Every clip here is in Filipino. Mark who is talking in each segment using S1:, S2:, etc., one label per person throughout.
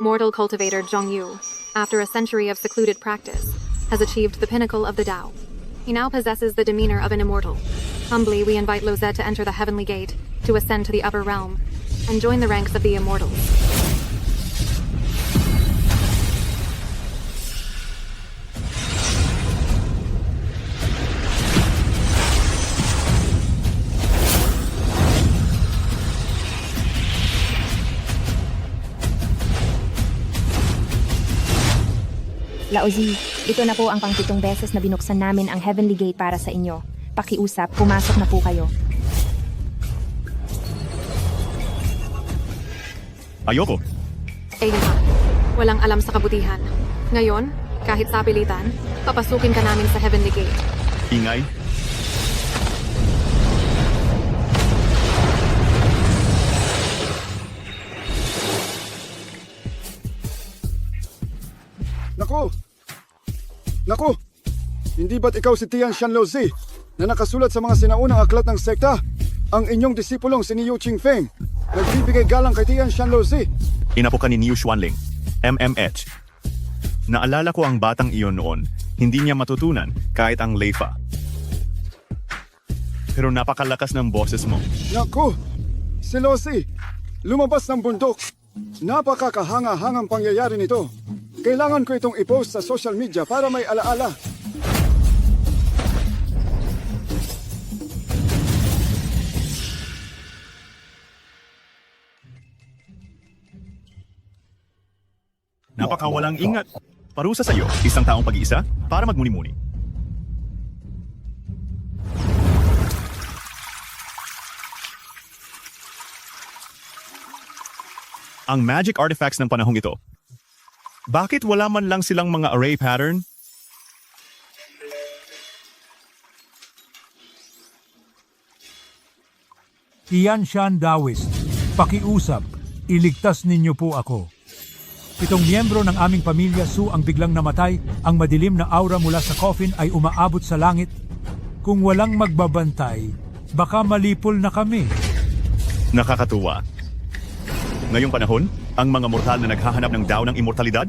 S1: Mortal cultivator Zhong Yu, after a century of secluded practice, has achieved the pinnacle of the Tao. He now possesses the demeanor of an immortal. Humbly, we invite Lozette to enter the heavenly gate, to ascend to the upper realm, and join the ranks of the immortals.
S2: Laozi, ito na po ang pang-7 beses na binuksan namin ang Heavenly Gate para sa inyo. Pakiusap, pumasok na po kayo.
S3: Ayoko.
S1: Ayun, walang alam sa kabutihan. Ngayon, kahit sa pilitan, papasukin ka namin sa Heavenly Gate.
S3: Ingay.
S4: Naku! Hindi ba't ikaw si Tian Shanlozi na nakasulat sa mga sinaunang aklat ng sekta? Ang inyong disipulong si Niu Qingfeng, nagbibigay galang kay Tian Shanlozi.
S3: Inapo ka ni Niu Xuanling, MMH. Naalala ko ang batang iyon noon, hindi niya matutunan kahit ang Leifa. Pero napakalakas ng boses mo.
S4: Naku! Si Lozi, lumabas ng bundok. Napakakahanga-hangang pangyayari nito. Kailangan ko itong i-post sa social media para may alaala.
S3: Napakawalang ingat. Parusa sa'yo, isang taong pag-iisa para magmuni-muni. Ang magic artifacts ng panahong ito. Bakit wala man lang silang mga array pattern?
S5: Tianshan Taoist, pakiusap, iligtas ninyo po ako. 7 miyembro ng aming pamilya Su ang biglang namatay, ang madilim na aura mula sa coffin ay umaabot sa langit. Kung walang magbabantay, baka malipol na kami.
S3: Nakakatuwa. Ngayong panahon, ang mga mortal na naghahanap ng Dao ng immortalidad,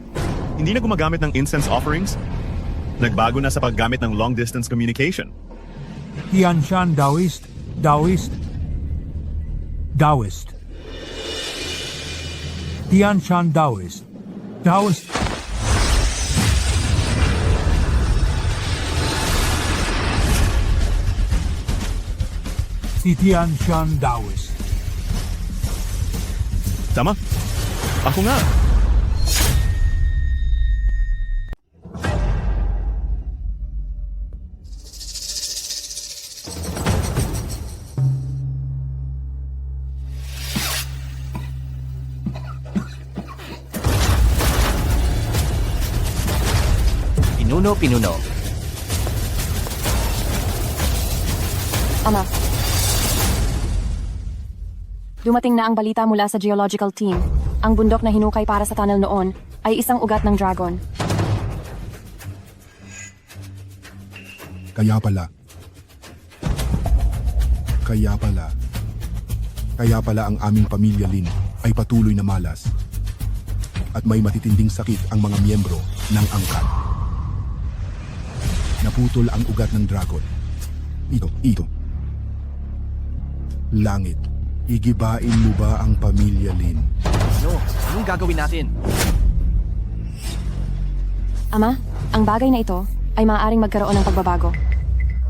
S3: hindi na gumagamit ng incense offerings. Nagbago na sa paggamit ng long-distance communication.
S5: Tianshan Taoist, Taoist, Taoist. Tianshan Taoist, Taoist. Tianshan Taoist.
S3: Tama? Ako nga.
S6: Pinuno.
S2: Ama. Dumating na ang balita mula sa geological team. Ang bundok na hinukay para sa tunnel noon ay isang ugat ng dragon.
S4: Kaya pala ang aming pamilya Lin ay patuloy na malas. At may matitinding sakit ang mga miyembro ng angkan. Naputol ang ugat ng dragon. Ito. Langit, igibain mo ba ang pamilya Lin?
S6: Anong gagawin natin?
S2: Ama, ang bagay na ito ay maaaring magkaroon ng pagbabago.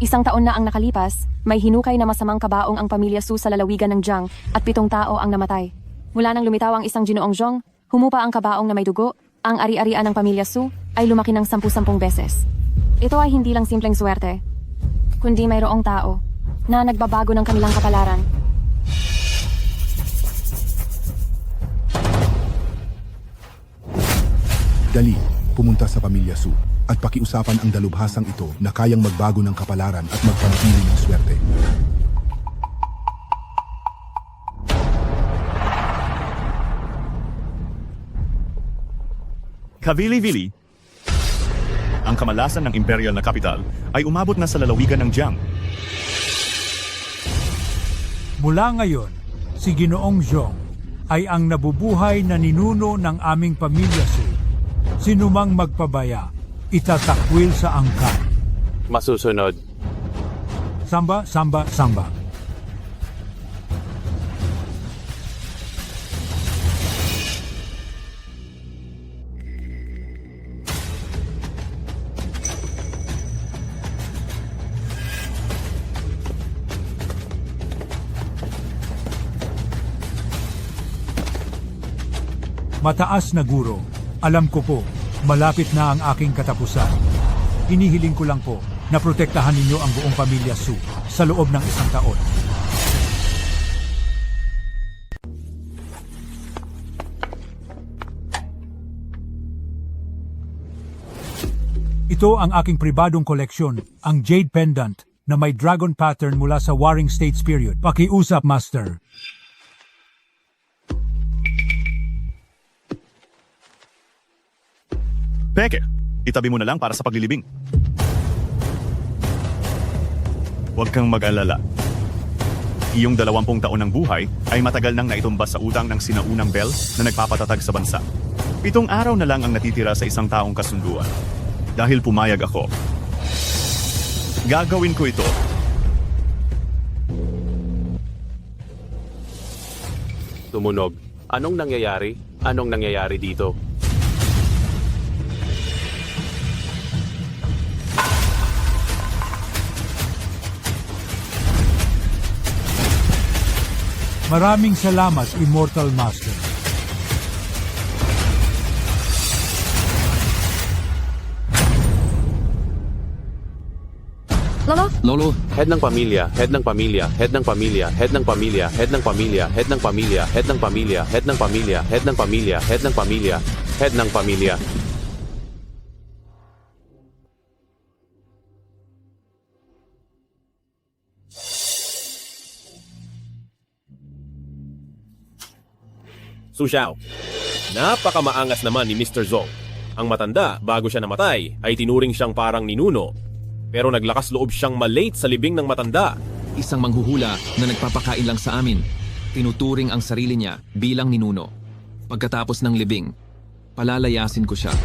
S2: 1 taon na ang nakalipas, may hinukay na masamang kabaong ang pamilya Su sa lalawigan ng Jiang at 7 tao ang namatay. Mula nang lumitaw ang isang Ginoong Zhong, humupa ang kabaong na may dugo, ang ari-arian ng pamilya Su ay lumaki ng 10-10 beses. Ito ay hindi lang simpleng swerte, kundi mayroong tao na nagbabago ng kanilang kapalaran.
S4: Dali, pumunta sa pamilya Su at pakiusapan ang dalubhasang ito na kayang magbago ng kapalaran at magpanatili ng swerte.
S3: Kavili-Vili, ang kamalasan ng imperial na kapital ay umabot na sa lalawigan ng Jiang.
S5: Mula ngayon, si Ginoong Zhong ay ang nabubuhay na ninuno ng aming pamilya Su. Sinumang magpabaya, itatakwil sa angkan.
S7: Masusunod.
S5: Samba, samba, samba. Mataas na guro, alam ko po, malapit na ang aking katapusan. Hinihiling ko lang po na protektahan ninyo ang buong pamilya Su sa loob ng 1 taon. Ito ang aking pribadong koleksyon, ang Jade Pendant na may dragon pattern mula sa Warring States period. Pakiusap, Master.
S3: Peke, itabi mo na lang para sa paglilibing. Huwag kang mag-alala. Iyong 20 taon ng buhay ay matagal nang naitumbas sa utang ng sinaunang Bell na nagpapatatag sa bansa. 7 araw na lang ang natitira sa 1 taong kasunduan. Dahil pumayag ako, gagawin ko ito.
S7: Tumunog. Anong nangyayari? Anong nangyayari dito?
S5: Maraming salamat, Immortal Master.
S1: Lolo?
S6: Lolo,
S7: Head ng pamilya, head ng pamilya, head ng pamilya, head ng pamilya, head ng pamilya, head ng pamilya, head ng pamilya, head ng pamilya, head ng pamilya, head ng pamilya, head ng pamilya.
S8: Su Xiao. Napakamaangas naman ni Mr. Zhong. Ang matanda, bago siya namatay, ay tinuring siyang parang ninuno. Pero naglakas loob siyang malate sa libing ng matanda.
S6: isang manghuhula na nagpapakain lang sa amin. Tinuturing ang sarili niya bilang ninuno. Pagkatapos ng libing, palalayasin ko siya.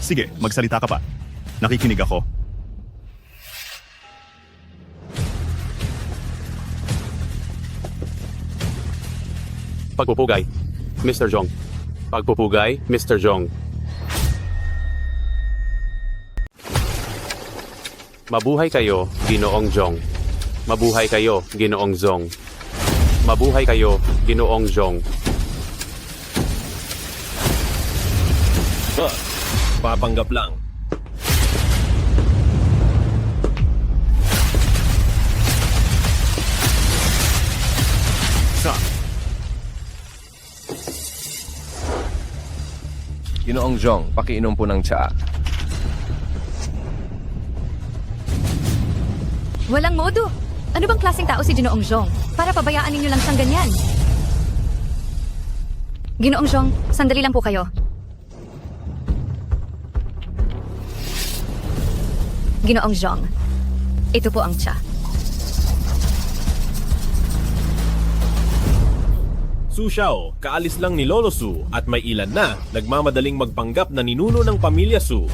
S3: Sige, magsalita ka pa. Nakikinig ako.
S7: Pagpupugay, Mr. Zhong. Pagpupugay, Mr. Zhong. Mabuhay kayo, Ginoong Zhong. Mabuhay kayo, Ginoong Zhong. Mabuhay kayo, Ginoong Zhong.
S8: Papanggap lang.
S3: Sa,
S9: Ginoong Zhong, pakiinom po ng tsaa.
S10: Walang modo. Ano bang klaseng tao si Ginoong Zhong? Para pabayaan ninyo lang siyang ganyan. Ginoong Zhong, sandali lang po kayo. Ginoong Zhong, ito po ang tsa.
S8: Su Xiao, kaalis lang ni Lolo Su at may ilan na nagmamadaling magpanggap na ninuno ng pamilya Su.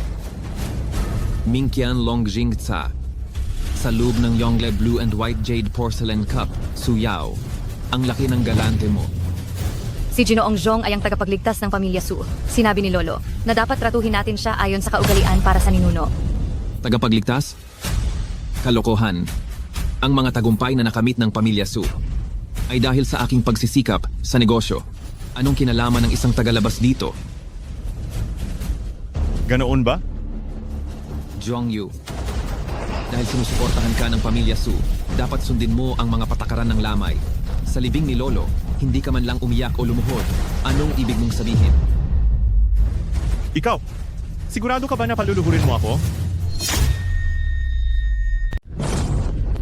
S6: Mingqian Longjing Tsa. Sa loob ng Yongle Blue and White Jade Porcelain Cup, Su Yao. Ang laki ng galante mo.
S10: Si Ginoong Zhong ay ang tagapagligtas ng pamilya Su. Sinabi ni Lolo na dapat tratuhin natin siya ayon sa kaugalian para sa ninuno.
S6: Tagapagligtas? Kalokohan. Ang mga tagumpay na nakamit ng pamilya Su ay dahil sa aking pagsisikap sa negosyo. Anong kinalaman ng isang tagalabas dito?
S3: ganoon ba?
S6: Zhong Yu. Dahil sinusuportahan ka ng pamilya Su, dapat sundin mo ang mga patakaran ng lamay. Sa libing ni Lolo, hindi ka man lang umiyak o lumuhod. Anong ibig mong sabihin?
S3: Ikaw, sigurado ka ba na paluluhurin mo ako?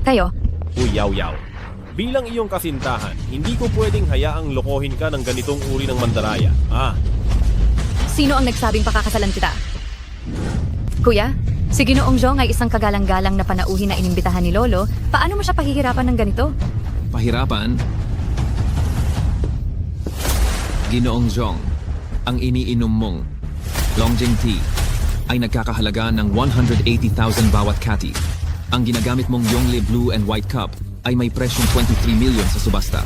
S10: Kayo,
S8: Uy, Yao Yao. Bilang iyong kasintahan, hindi ko pwedeng hayaang lokohin ka ng ganitong uri ng mandaraya.
S10: Sino ang nagsabing pakakasalan kita? Kuya, si Ginoong Zhong ay isang kagalang-galang na panauhin na inimbitahan ni Lolo. Paano mo siya pahihirapan ng ganito?
S6: Pahirapan? Ginoong Zhong, ang iniinom mong Longjing Tea ay nagkakahalaga ng 180,000 bawat kati. Ang ginagamit mong Yongle Blue and White Cup ay may presyong 23 million sa subasta.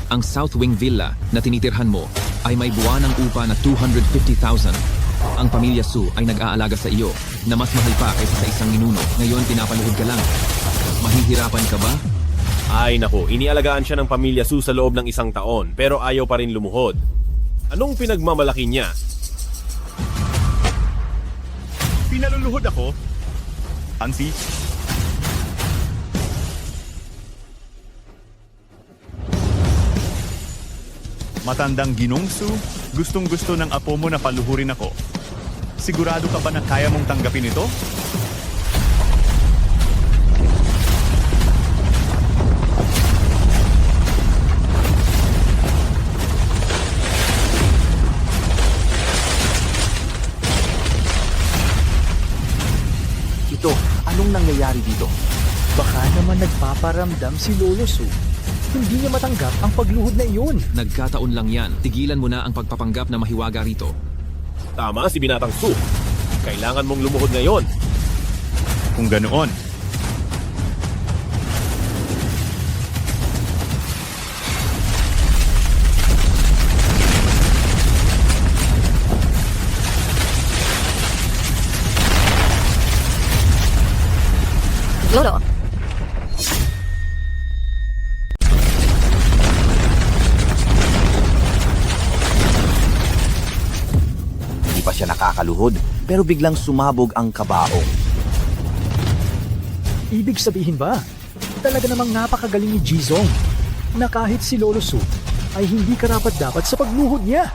S6: Ang South Wing Villa na tinitirhan mo ay may buwanang upa na 250,000. Ang pamilya Su ay nag-aalaga sa iyo na mas mahal pa kaysa sa isang ninuno. Ngayon pinapaluhod ka lang. Mahihirapan ka ba?
S8: Ay nako, inialagaan siya ng pamilya Su sa loob ng 1 taon pero ayaw pa rin lumuhod. Anong pinagmamalaki niya?
S3: Pinaluluhod ako? Hansi? Matandang Ginong Su, gustong-gusto ng apo mo na paluhurin ako. Sigurado ka ba na kaya mong tanggapin ito?
S11: Ito, anong nangyayari dito?
S12: Baka naman nagpaparamdam si Lolo Su. Hindi niya matanggap ang pagluhod na iyon.
S6: Nagkataon lang yan. Tigilan mo na ang pagpapanggap na mahiwaga rito.
S8: Tama si Binatang Su. Kailangan mong lumuhod ngayon.
S3: Kung ganoon,
S10: Lolo,
S11: Hindi pa siya nakakaluhod, pero biglang sumabog ang kabaong.
S12: Ibig sabihin ba, talaga namang napakagaling ni Jizong na kahit si Lolo Su ay hindi karapat-dapat sa pagluhod niya.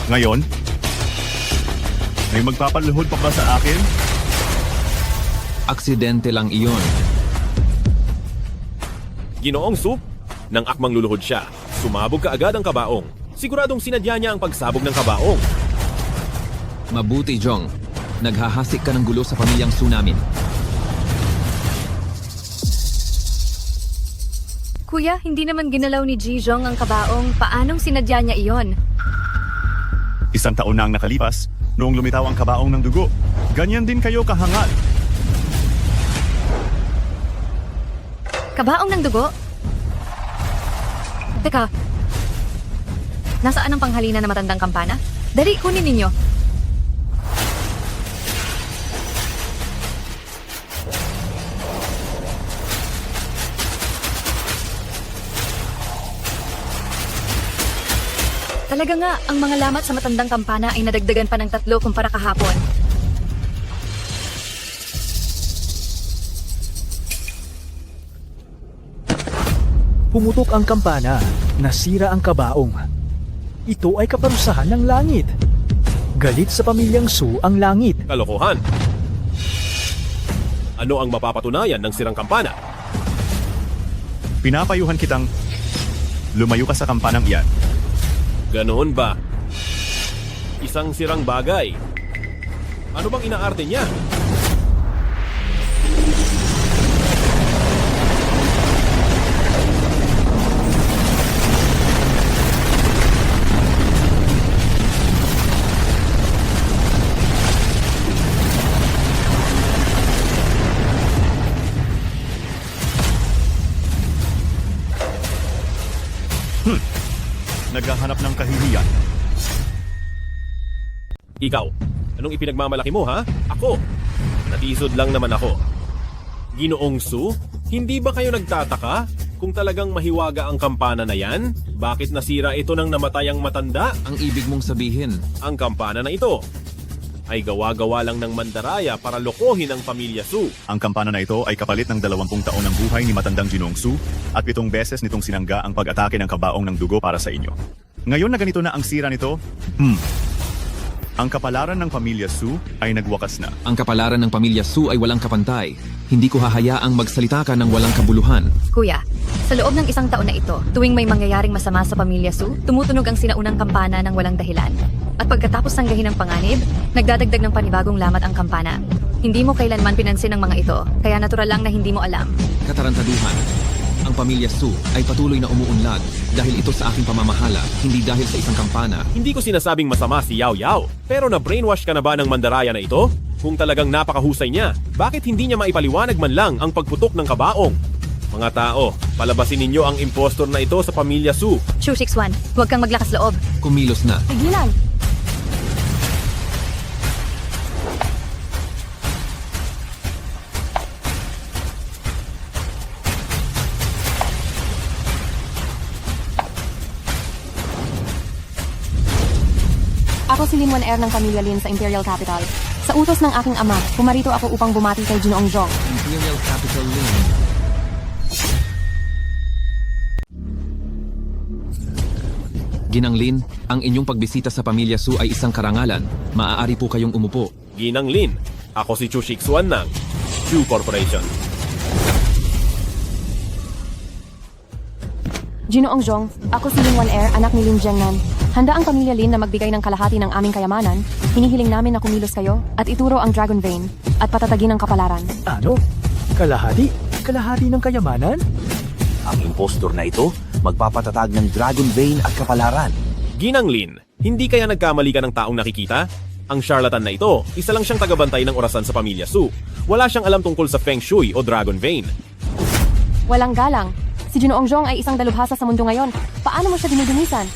S3: ngayon, may magpapaluhod pa ba sa akin?
S6: Aksidente lang iyon.
S8: Ginoong Su, nang akmang luluhod siya, sumabog ka agad ang kabaong. Siguradong sinadya niya ang pagsabog ng kabaong.
S6: Mabuti, Jong. Naghahasik ka ng gulo sa pamilyang Su namin.
S10: Kuya, hindi naman ginalaw ni Jizong ang kabaong. Paanong sinadya niya iyon?
S3: 1 taon na ang nakalipas, noong lumitaw ang kabaong ng dugo. Ganyan din kayo kahangal.
S10: Kabaong ng dugo? Teka, nasaan ang panghalina na matandang kampana? Dali, kunin ninyo. Talaga nga, ang mga lamat sa matandang kampana ay nadagdagan pa ng 3 kumpara kahapon.
S12: Pumutok ang kampana, nasira ang kabaong. Ito ay kaparusahan ng langit. Galit sa pamilyang Su ang langit.
S8: Kalokohan. Ano ang mapapatunayan ng sirang kampana?
S3: Pinapayuhan kitang lumayo ka sa kampanang iyan.
S8: Ganoon ba? Isang sirang bagay. Ano bang inaarte niya?
S3: Naghahanap ng kahihiyan.
S8: Ikaw, anong ipinagmamalaki mo ha? Ako. Natisod lang naman ako. Ginoong Su, hindi ba kayo nagtataka kung talagang mahiwaga ang kampana na yan? Bakit nasira ito ng namatayang matanda?
S6: Ang ibig mong sabihin,
S8: Ang kampana na ito ay gawa-gawa lang ng mandaraya para lokohin ang pamilya Su.
S3: Ang kampana na ito ay kapalit ng 20 taon ng buhay ni matandang Ginong Su at 7 beses nitong sinangga ang pag-atake ng kabaong ng dugo para sa inyo. Ngayon na ganito na ang sira nito, Ang kapalaran ng pamilya Su ay nagwakas na.
S6: Ang kapalaran ng pamilya Su ay walang kapantay. Hindi ko hahayaang magsalita ka ng walang kabuluhan.
S10: Kuya, sa loob ng isang taon na ito, tuwing may mangyayaring masama sa pamilya Su, tumutunog ang sinaunang kampana ng walang dahilan. At pagkatapos sanggahin ng panganib, nagdadagdag ng panibagong lamat ang kampana. Hindi mo kailanman pinansin ang mga ito, kaya natural lang na hindi mo alam.
S6: Katarantaduhan. Ang pamilya Su ay patuloy na umuunlad dahil ito sa aking pamamahala, hindi dahil sa isang kampana.
S8: Hindi ko sinasabing masama si Yao Yao, pero na-brainwash ka na ba ng mandaraya na ito? Kung talagang napakahusay niya, bakit hindi niya maipaliwanag man lang ang pagputok ng kabaong? Mga tao, palabasin ninyo ang impostor na ito sa pamilya Su.
S10: Chu 61, huwag kang maglakas loob.
S6: Kumilos na.
S2: Tigilan! Ako si Lin Wan Er ng pamilya Lin sa Imperial Capital. Sa utos ng aking ama, pumarito ako upang bumati kay Ginoong Jong.
S6: Imperial Capital Lane. Ginang Lin, ang inyong pagbisita sa pamilya Su ay isang karangalan. Maaari po kayong umupo.
S8: Ginang Lin, ako si Chu Shixuan ng Chu Corporation.
S2: Ginoong Jong, ako si Lin Wan Er, anak ni Lin Jiangnan. Handa ang pamilya Lin na magbigay ng kalahati ng aming kayamanan. Hinihiling namin na kumilos kayo at ituro ang Dragon Vein at patatagin ang kapalaran.
S12: Ano? Kalahati? Kalahati ng kayamanan?
S11: Ang impostor na ito, magpapatatag ng Dragon Vein at kapalaran.
S8: Ginang Lin, hindi kaya nagkamali ka ng taong nakikita? Ang charlatan na ito, isa lang siyang tagabantay ng orasan sa pamilya Su. Wala siyang alam tungkol sa Feng Shui o Dragon Vein.
S2: Walang galang. Si Ginoong Jong ay isang dalubhasa sa mundo ngayon. Paano mo siya dinudunisan?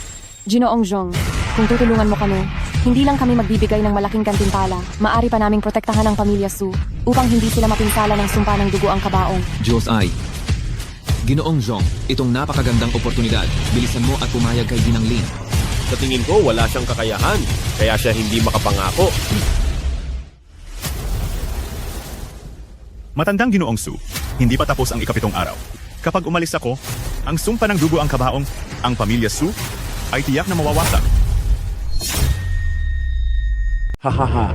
S2: Ginoong Jong, kung tutulungan mo kami, hindi lang kami magbibigay ng malaking gantimpala, maari pa naming protektahan ang pamilya Su upang hindi sila mapinsala ng sumpa ng dugo ang kabaong.
S6: Diyos ay. Ginoong Jong, itong napakagandang oportunidad. Bilisan mo at pumayag kay Ginang Lin.
S8: Sa tingin ko, wala siyang kakayahan, kaya siya hindi makapangako.
S3: Matandang Ginoong Su, hindi pa tapos ang ikapitong araw. Kapag umalis ako, ang sumpa ng dugo ang kabaong, ang pamilya Su ay tiyak na mawawasak.
S8: Hahaha.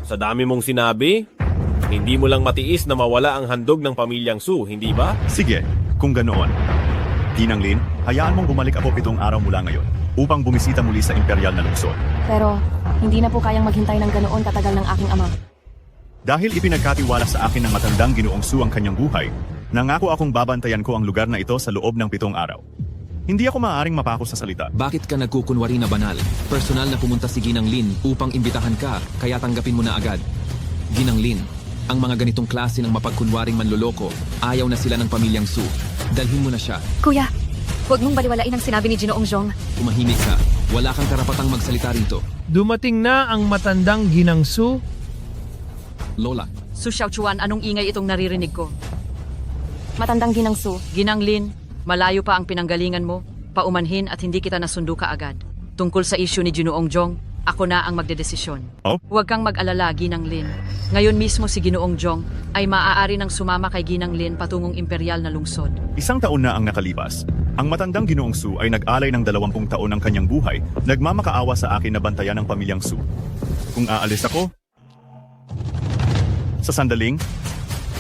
S8: Sa dami mong sinabi, hindi mo lang matiis na mawala ang handog ng pamilyang Su, hindi ba?
S3: Sige, kung ganoon. Ginang Lin, hayaan mong bumalik ako 7 araw mula ngayon upang bumisita muli sa imperial na lungsod.
S2: Pero, hindi na po kayang maghintay ng ganoon katagal ng aking ama.
S3: Dahil ipinagkatiwala sa akin ng matandang Ginoong Su ang kanyang buhay, nangako akong babantayan ko ang lugar na ito sa loob ng 7 araw. Hindi ako maaaring mapako sa salita.
S6: Bakit ka nagkukunwari na banal? Personal na pumunta si Ginang Lin upang imbitahan ka, kaya tanggapin mo na agad. Ginang Lin, ang mga ganitong klase ng mapagkunwaring manloloko, ayaw na sila ng pamilyang Su. Dalhin mo na siya.
S10: Kuya, huwag mong baliwalain ang sinabi ni Ginoong Jong.
S6: Tumahimik ka. Wala kang karapatang magsalita rito.
S13: Dumating na ang matandang Ginang Su.
S6: Lola,
S14: Su Xiaochuan, anong ingay itong naririnig ko?
S2: Matandang Ginang Su,
S14: Ginang Lin, malayo pa ang pinanggalingan mo, paumanhin at hindi kita nasundo kaagad. Tungkol sa isyu ni Ginoong Jong, ako na ang magdedesisyon.
S3: Oh?
S14: Huwag kang mag-alala, Ginang Lin. Ngayon mismo si Ginoong Jong ay maaari nang sumama kay Ginang Lin patungong imperial na lungsod.
S3: 1 taon na ang nakalipas. Ang matandang Ginoong Su ay nag-alay ng 20 taon ng kanyang buhay, nagmamakaawa sa akin na bantayan ng pamilyang Su. Kung aalis ako, sa sandaling,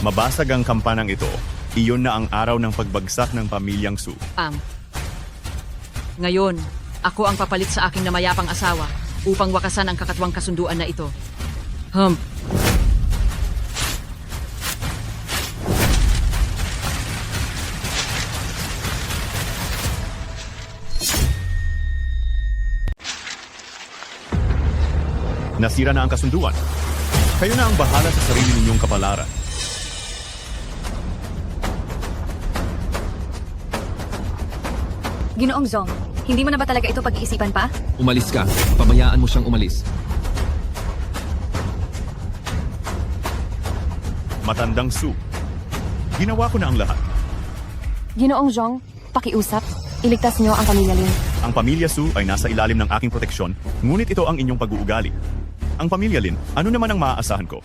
S3: mabasag ang kampanang ito. Iyon na ang araw ng pagbagsak ng pamilyang Su.
S14: Ngayon, ako ang papalit sa aking namayapang asawa upang wakasan ang kakatwang kasunduan na ito.
S3: Nasira na ang kasunduan. Kayo na ang bahala sa sarili ninyong kapalaran.
S10: Ginoong Jong, hindi mo na ba talaga ito pag-iisipan pa?
S6: umalis ka. Pabayaan mo siyang umalis.
S3: Matandang Su, ginawa ko na ang lahat.
S2: Ginoong Jong, pakiusap, iligtas niyo ang pamilya Lin.
S3: Ang pamilya Su ay nasa ilalim ng aking proteksyon, ngunit ito ang inyong pag-uugali. Ang pamilya Lin, ano naman ang maaasahan ko?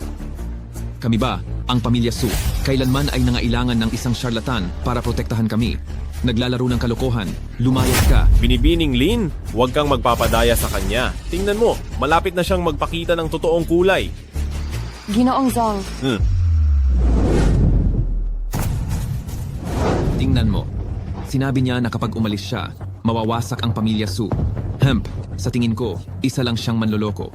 S6: Kami ba, ang pamilya Su, kailanman ay nangailangan ng isang charlatan para protektahan kami? Naglalaro ng kalokohan. Lumayas ka.
S8: Binibining Lin, huwag kang magpapadaya sa kanya. Tingnan mo, malapit na siyang magpakita ng totoong kulay.
S2: Ginoong Zong,
S6: Tingnan mo. Sinabi niya na kapag umalis siya, mawawasak ang pamilya Su. Hemp, sa tingin ko, isa lang siyang manloloko.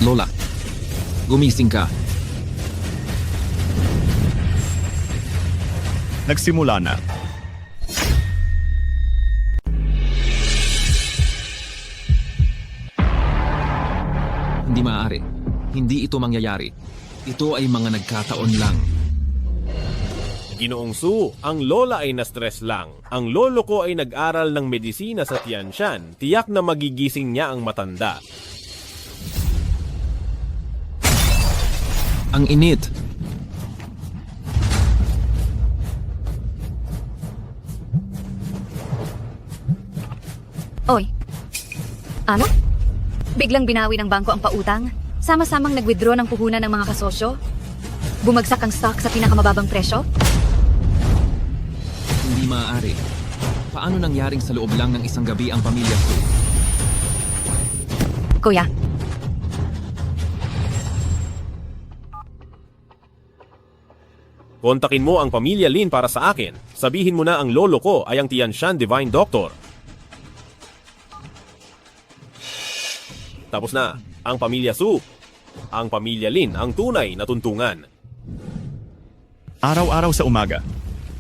S6: Lola, gumising ka.
S3: Nagsimula na.
S6: Hindi maaari. Hindi ito mangyayari. Ito ay mga nagkataon lang.
S8: Ginoong Su, ang lola ay na-stress lang. Ang lolo ko ay nag-aral ng medisina sa Tianshan. Tiyak na magigising niya ang matanda.
S6: Ang init.
S10: Oy. Ano? Biglang binawi ng bangko ang pautang? Sama-samang nag-withdraw ng puhunan ng mga kasosyo? Bumagsak ang stock sa pinakamababang presyo?
S6: Hindi maaari. Paano nangyaring sa loob lang ng isang gabi ang pamilya Su?
S10: Kuya,
S8: Kontakin mo ang pamilya Lin para sa akin. Sabihin mo na ang lolo ko ay ang Tianshan Divine Doctor. Tapos na, ang pamilya Su. Ang pamilya Lin ang tunay na tuntungan.
S3: Araw-araw sa umaga,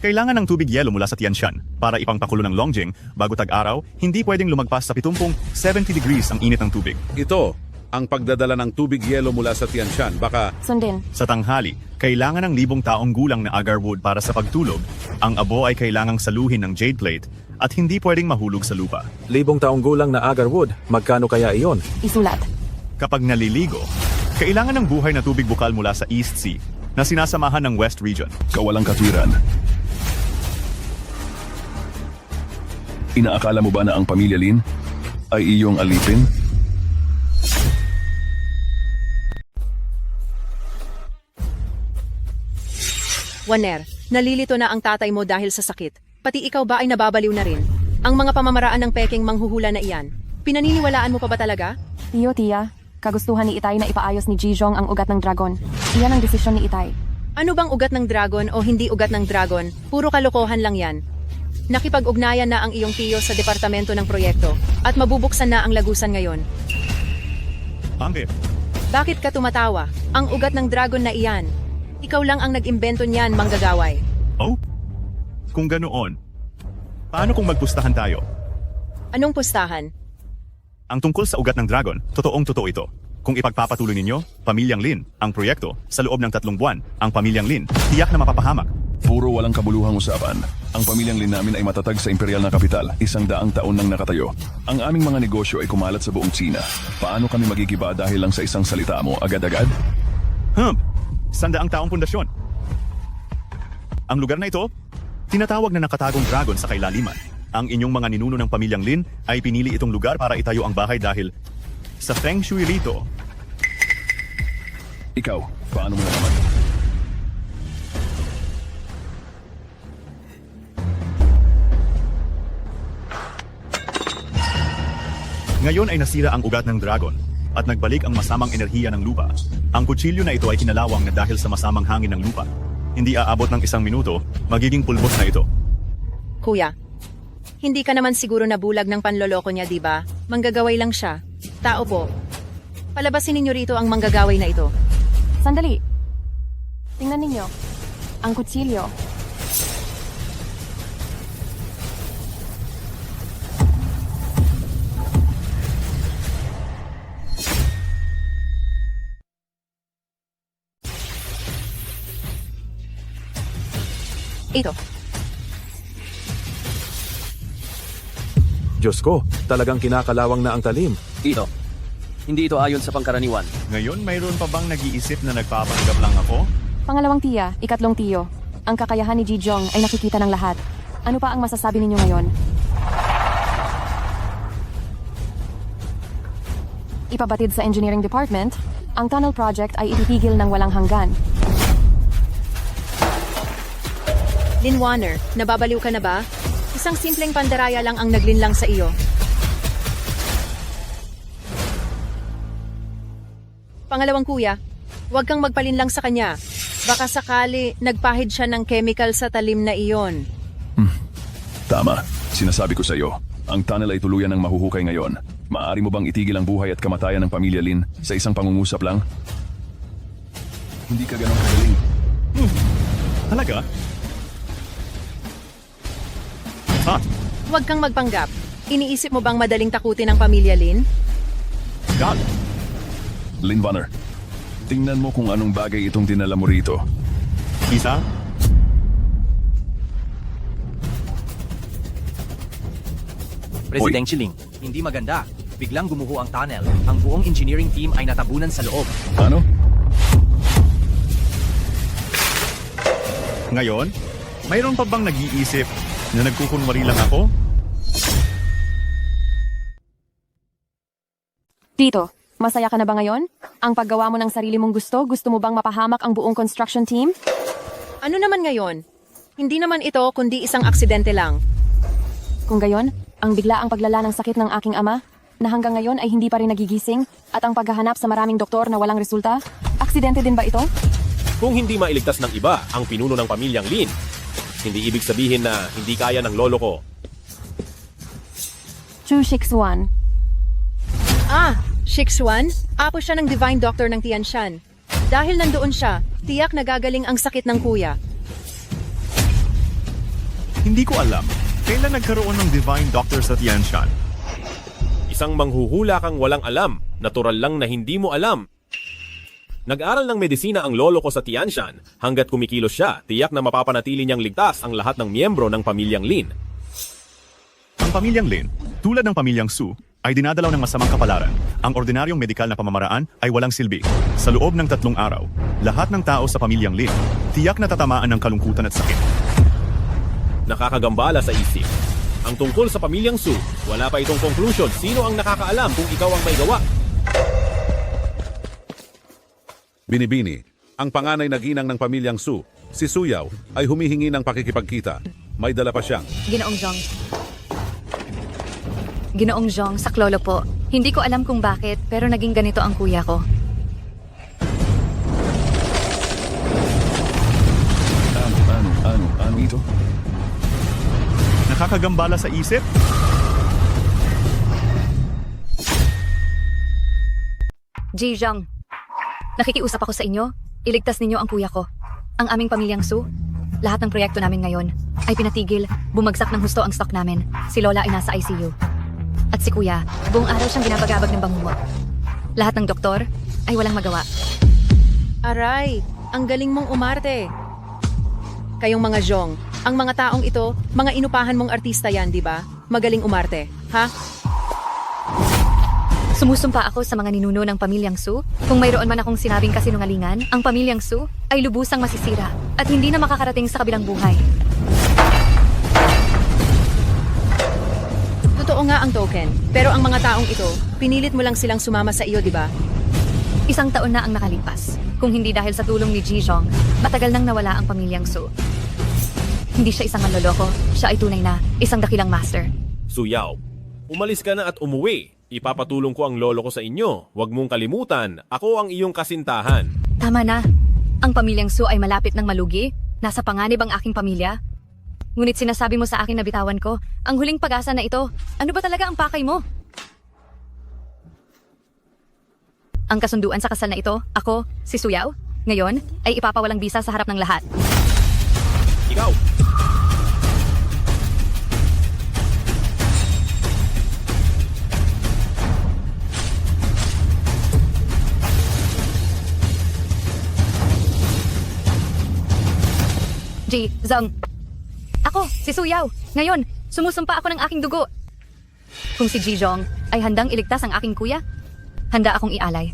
S3: kailangan ng tubig yelo mula sa Tianshan para ipangpakulo ng Longjing bago tag-araw, hindi pwedeng lumagpas sa 70 degrees ang init ng tubig.
S15: Ito, ang pagdadala ng tubig yelo mula sa Tianshan. Baka
S2: sundin.
S3: Sa tanghali, kailangan ng 1,000 taong gulang na agarwood para sa pagtulog. Ang abo ay kailangang saluhin ng jade plate at hindi pwedeng mahulog sa lupa.
S15: 1,000 taong gulang na agarwood. Magkano kaya iyon?
S2: Isulat.
S3: Kapag naliligo, kailangan ng buhay na tubig bukal mula sa East Sea na sinasamahan ng West Region.
S16: Kawalang katwiran. Inaakala mo ba na ang pamilya Lin ay iyong alipin?
S17: Waner, nalilito na ang tatay mo dahil sa sakit. Pati ikaw ba ay nababaliw na rin? Ang mga pamamaraan ng peking manghuhula na iyan. Pinaniniwalaan mo pa ba talaga?
S2: Tiyo, Tia, kagustuhan ni Itay na ipaayos ni Jijong ang ugat ng dragon. Iyan ang desisyon ni Itay.
S17: Ano bang ugat ng dragon o hindi ugat ng dragon? Puro kalokohan lang yan. Nakipag-ugnayan na ang iyong tiyo sa departamento ng proyekto at mabubuksan na ang lagusan ngayon.
S3: Bakit?
S17: Bakit ka tumatawa? Ang ugat ng dragon na iyan. Ikaw lang ang nag-imbento niyan, manggagaway.
S3: Oh? Kung ganoon, paano kung magpustahan tayo?
S17: Anong pustahan?
S3: Ang tungkol sa ugat ng dragon, totoong-totoo ito. Kung ipagpapatuloy ninyo, Pamilyang Lin, ang proyekto, sa loob ng 3 buwan, ang Pamilyang Lin, tiyak na mapapahamak.
S16: Puro walang kabuluhang usapan. Ang pamilyang Lin namin ay matatag sa imperial na kapital. 100 taon nang nakatayo. Ang aming mga negosyo ay kumalat sa buong China. Paano kami magigiba dahil lang sa isang salita mo agad-agad?
S3: 100 taong pundasyon. Ang lugar na ito, tinatawag na nakatagong dragon sa kailaliman. Ang inyong mga ninuno ng Pamilyang Lin ay pinili itong lugar para itayo ang bahay dahil sa Feng Shui rito.
S16: Ikaw, paano mo naman?
S3: Ngayon ay nasira ang ugat ng dragon at nagbalik ang masamang enerhiya ng lupa. Ang kutsilyo na ito ay kinalawang na dahil sa masamang hangin ng lupa. Hindi aabot ng 1 minuto, magiging pulbos na ito.
S17: Kuya, hindi ka naman siguro nabulag ng panloloko niya, di ba? Manggagaway lang siya. Tao po. Palabasin ninyo rito ang manggagaway na ito.
S2: Sandali. Tingnan ninyo. Ang kutsilyo.
S17: Ito.
S15: Diyos ko, talagang kinakalawang na ang talim.
S18: Ito. Hindi ito ayon sa pangkaraniwan.
S3: Ngayon, mayroon pa bang nag-iisip na nagpapanggap lang ako?
S2: Pangalawang tiya, 3 tiyo. Ang kakayahan ni Ji Jong ay nakikita ng lahat. Ano pa ang masasabi ninyo ngayon? Ipabatid sa Engineering Department, ang tunnel project ay ititigil ng walang hanggan.
S17: Lin Warner, nababaliw ka na ba? Isang simpleng pandaraya lang ang naglinlang sa iyo. Pangalawang kuya, huwag kang magpalinlang sa kanya. Baka sakali nagpahid siya ng chemical sa talim na iyon.
S16: Tama. Sinasabi ko sa iyo, ang tunnel ay tuluyan ng mahuhukay ngayon. Maaari mo bang itigil ang buhay at kamatayan ng pamilya Lin sa isang pangungusap lang? Hindi ka ganun kagaling.
S3: Talaga?
S17: Huwag kang magpanggap. Iniisip mo bang madaling takutin ang pamilya Lin?
S3: God!
S16: Lin Vanner, tingnan mo kung anong bagay itong dinala mo rito.
S3: Isa?
S11: President Chiling, hindi maganda. Biglang gumuho ang tunnel. Ang buong engineering team ay natabunan sa loob.
S16: Ano?
S3: Ngayon, mayroon pa bang nag-iisip na nagkukunwari lang ako?
S2: Tito, masaya ka na ba ngayon? Ang paggawa mo ng sarili mong gusto mo bang mapahamak ang buong construction team?
S17: Ano naman ngayon? Hindi naman ito kundi isang aksidente lang.
S2: Kung gayon, ang bigla ang paglala ng sakit ng aking ama, na hanggang ngayon ay hindi pa rin nagigising, at ang paghahanap sa maraming doktor na walang resulta, aksidente din ba ito?
S8: Kung hindi mailigtas ng iba ang pinuno ng pamilyang Lin, hindi ibig sabihin na hindi kaya ng lolo ko.
S2: Chu Shixuan.
S17: Shixuan? Apo siya ng Divine Doctor ng Tianshan. Dahil nandoon siya, tiyak nagagaling ang sakit ng kuya.
S3: Hindi ko alam. Kailan nagkaroon ng Divine Doctor sa Tianshan?
S8: Isang manghuhula kang walang alam, natural lang na hindi mo alam. Nag-aral ng medisina ang lolo ko sa Tianshan. Hanggat kumikilos siya, tiyak na mapapanatili niyang ligtas ang lahat ng miyembro ng pamilyang Lin.
S3: Ang pamilyang Lin, tulad ng pamilyang Su, ay dinadalaw ng masamang kapalaran. Ang ordinaryong medikal na pamamaraan ay walang silbi. Sa loob ng 3 araw, lahat ng tao sa pamilyang Lin, tiyak na tatamaan ng kalungkutan at sakit.
S8: Nakakagambala sa isip. Ang tungkol sa pamilyang Su, wala pa itong conclusion. Sino ang nakakaalam kung ikaw ang may gawa?
S15: Binibini, ang panganay na ginang ng pamilyang Su, si Suyaw, ay humihingi ng pakikipagkita. May dala pa siyang
S10: Ginoong Jong, saklolo po. Hindi ko alam kung bakit, pero naging ganito ang kuya ko.
S16: Ano ito?
S3: Nakakagambala sa isip?
S10: Ji Jong, nakikiusap ako sa inyo. Iligtas ninyo ang kuya ko. Ang aming pamilyang Su, lahat ng proyekto namin ngayon ay pinatigil. Bumagsak ng husto ang stock namin. Si Lola ay nasa ICU. At si kuya, buong araw siyang binabagabag ng bangungot. Lahat ng doktor ay walang magawa.
S17: Aray, ang galing mong umarte. Kayong mga Jong, ang mga taong ito, mga inupahan mong artista yan, di ba? Magaling umarte, ha?
S10: Sumusumpa ako sa mga ninuno ng pamilyang Su. Kung mayroon man akong sinabing kasinungalingan, ang pamilyang Su ay lubusang masisira at hindi na makakarating sa kabilang buhay.
S17: Totoo nga ang token, pero ang mga taong ito, pinilit mo lang silang sumama sa iyo, di ba?
S10: 1 taon na ang nakalipas. Kung hindi dahil sa tulong ni Ji Jong, matagal nang nawala ang pamilyang Su. Hindi siya isang manloloko, siya ay tunay na isang dakilang master.
S8: Suyaw, umalis ka na at umuwi. Ipapatulong ko ang lolo ko sa inyo. Huwag mong kalimutan, ako ang iyong kasintahan.
S10: Tama na. Ang pamilyang Su ay malapit ng malugi. Nasa panganib ang aking pamilya. Ngunit sinasabi mo sa akin na bitawan ko, ang huling pag-asa na ito, ano ba talaga ang pakay mo? Ang kasunduan sa kasal na ito, ako, si Suyaw, ngayon ay ipapawalang bisa sa harap ng lahat.
S8: Ikaw!
S10: Ji Zong. Ako, si Suyaw. Ngayon, sumusumpa ako ng aking dugo. Kung si Ji Jong ay handang iligtas ang aking kuya, handa akong ialay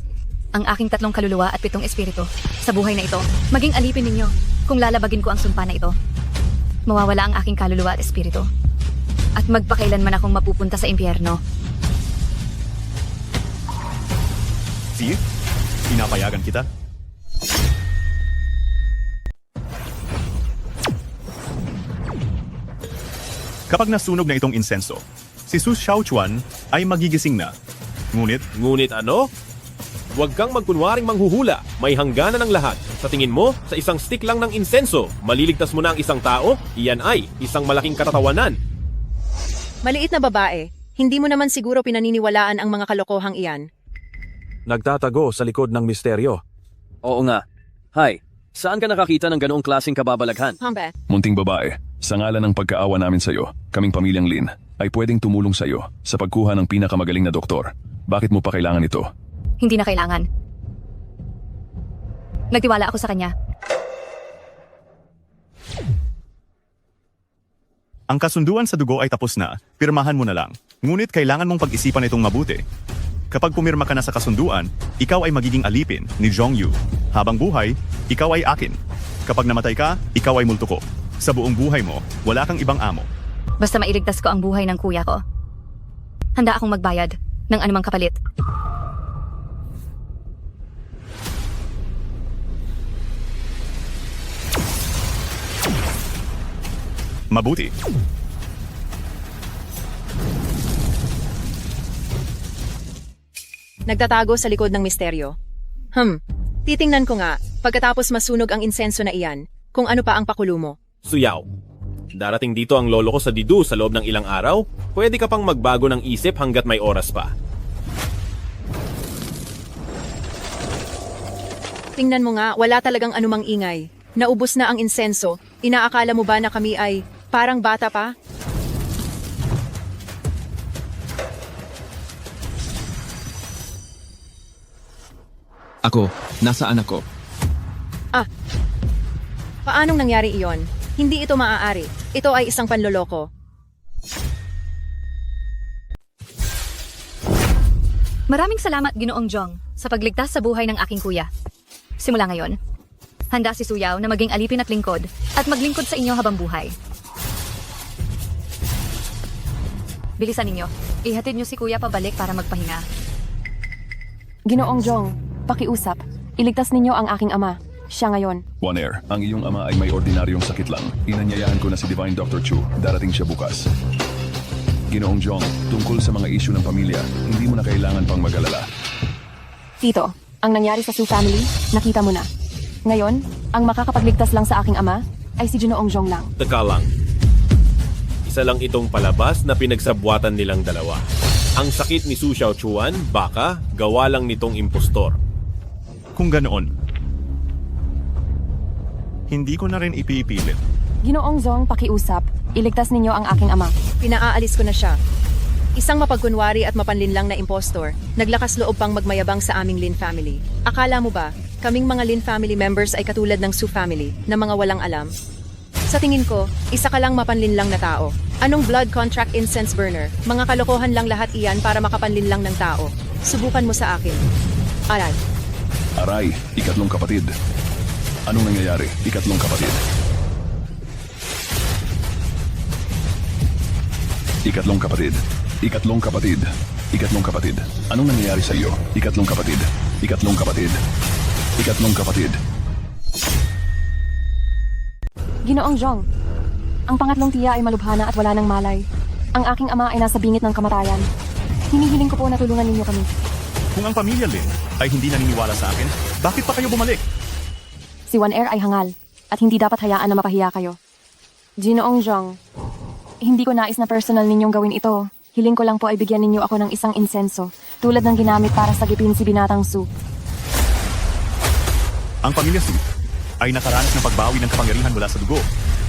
S10: ang aking 3 kaluluwa at 7 espiritu sa buhay na ito. Maging alipin ninyo Kung lalabagin ko ang sumpa na ito, mawawala ang aking kaluluwa at espiritu. At magpakailanman akong mapupunta sa impyerno.
S3: See? Pinapayagan kita. Kapag nasunog na itong insenso, si Su Xiaochuan ay magigising na.
S8: Ngunit ano? Huwag kang magkunwaring manghuhula. May hangganan ng lahat. Sa tingin mo, sa isang stick lang ng insenso, maliligtas mo na ang isang tao? Iyan ay isang malaking katatawanan.
S17: Maliit na babae, hindi mo naman siguro pinaniniwalaan ang mga kalokohang iyan.
S9: Nagtatago sa likod ng misteryo.
S18: Oo nga. Hi, saan ka nakakita ng ganoong klaseng kababalaghan?
S17: Hambe.
S16: Munting babae, sa ngalan ng pagkaawa namin sa iyo, kaming pamilyang Lin ay pwedeng tumulong sa iyo sa pagkuha ng pinakamagaling na doktor. Bakit mo pa kailangan ito?
S10: Hindi na kailangan. Nagtiwala ako sa kanya.
S3: Ang kasunduan sa dugo ay tapos na, pirmahan mo na lang. Ngunit kailangan mong pag-isipan itong mabuti. Kapag pumirma ka na sa kasunduan, ikaw ay magiging alipin ni Zhongyu. Habang buhay, ikaw ay akin. Kapag namatay ka, ikaw ay multo ko. Sa buong buhay mo, wala kang ibang amo.
S10: Basta mailigtas ko ang buhay ng kuya ko. Handa akong magbayad ng anumang kapalit.
S3: Mabuti.
S17: Nagtatago sa likod ng misteryo. Titingnan ko nga, pagkatapos masunog ang insenso na iyan, kung ano pa ang pakulo mo.
S8: Suyaw. Darating dito ang lolo ko sa Didu sa loob ng ilang araw. Pwede ka pang magbago ng isip hanggat may oras pa.
S17: Tingnan mo nga, wala talagang anumang ingay. Naubos na ang insenso. Inaakala mo ba na kami ay parang bata pa?
S6: Ako, nasaan ako?
S17: Paanong nangyari iyon? Hindi ito maaari. Ito ay isang panloloko.
S10: Maraming salamat, Ginoong Jong, sa pagligtas sa buhay ng aking kuya. Simula ngayon, handa si Suyaw na maging alipin at lingkod at maglingkod sa inyo habang buhay. Bilisan ninyo. Ihatid nyo si kuya pabalik para magpahinga.
S2: Ginoong Jong, pakiusap. Iligtas ninyo ang aking ama. Siya ngayon.
S16: Waner, ang iyong ama ay may ordinaryong sakit lang. Inanyayahan ko na si Divine Dr. Chu. Darating siya bukas. Ginoong Jong, tungkol sa mga issue ng pamilya, hindi mo na kailangan pang mag-alala.
S2: Tito, ang nangyari sa Su family, nakita mo na. Ngayon, ang makakapagligtas lang sa aking ama ay si Ginoong Jong lang.
S8: Teka lang. Isa lang itong palabas na pinagsabwatan nilang dalawa. Ang sakit ni Su Xiaochuan, baka gawa lang nitong impostor.
S3: Kung ganoon, hindi ko na rin ipipilit.
S2: Ginoong Jong, pakiusap. Iligtas ninyo ang aking ama.
S17: Pinaaalis ko na siya. Isang mapagkunwari at mapanlinlang na impostor, naglakas loob pang magmayabang sa aming Lin family. Akala mo ba, kaming mga Lin family members ay katulad ng Su family na mga walang alam? Sa tingin ko, isa ka lang mapanlinlang na tao. Anong blood contract incense burner? Mga kalokohan lang lahat iyan para makapanlinlang ng tao. Subukan mo sa akin. Aray.
S16: Aray, ikatlong kapatid. Anong nangyayari, ikatlong kapatid? Ikatlong kapatid. Ikatlong kapatid. Ikatlong kapatid. Anong nangyayari sa iyo? Ikatlong kapatid. Ikatlong kapatid. Ikatlong kapatid.
S2: Ginoong Jong, ang pangatlong tiya ay malubhana at wala ng malay. Ang aking ama ay nasa bingit ng kamatayan. Hinihiling ko po na tulungan ninyo kami.
S3: Kung ang pamilya Lin ay hindi naniniwala sa akin, bakit pa kayo bumalik?
S2: Si Waner ay hangal at hindi dapat hayaan na mapahiya kayo. Ginoong Jong, hindi ko nais na personal ninyong gawin ito. Hiling ko lang po ay bigyan ninyo ako ng isang insenso, tulad ng ginamit para sagipin si Binatang Su.
S3: Ang pamilya Su ay nakaranas ng pagbawi ng kapangyarihan mula sa dugo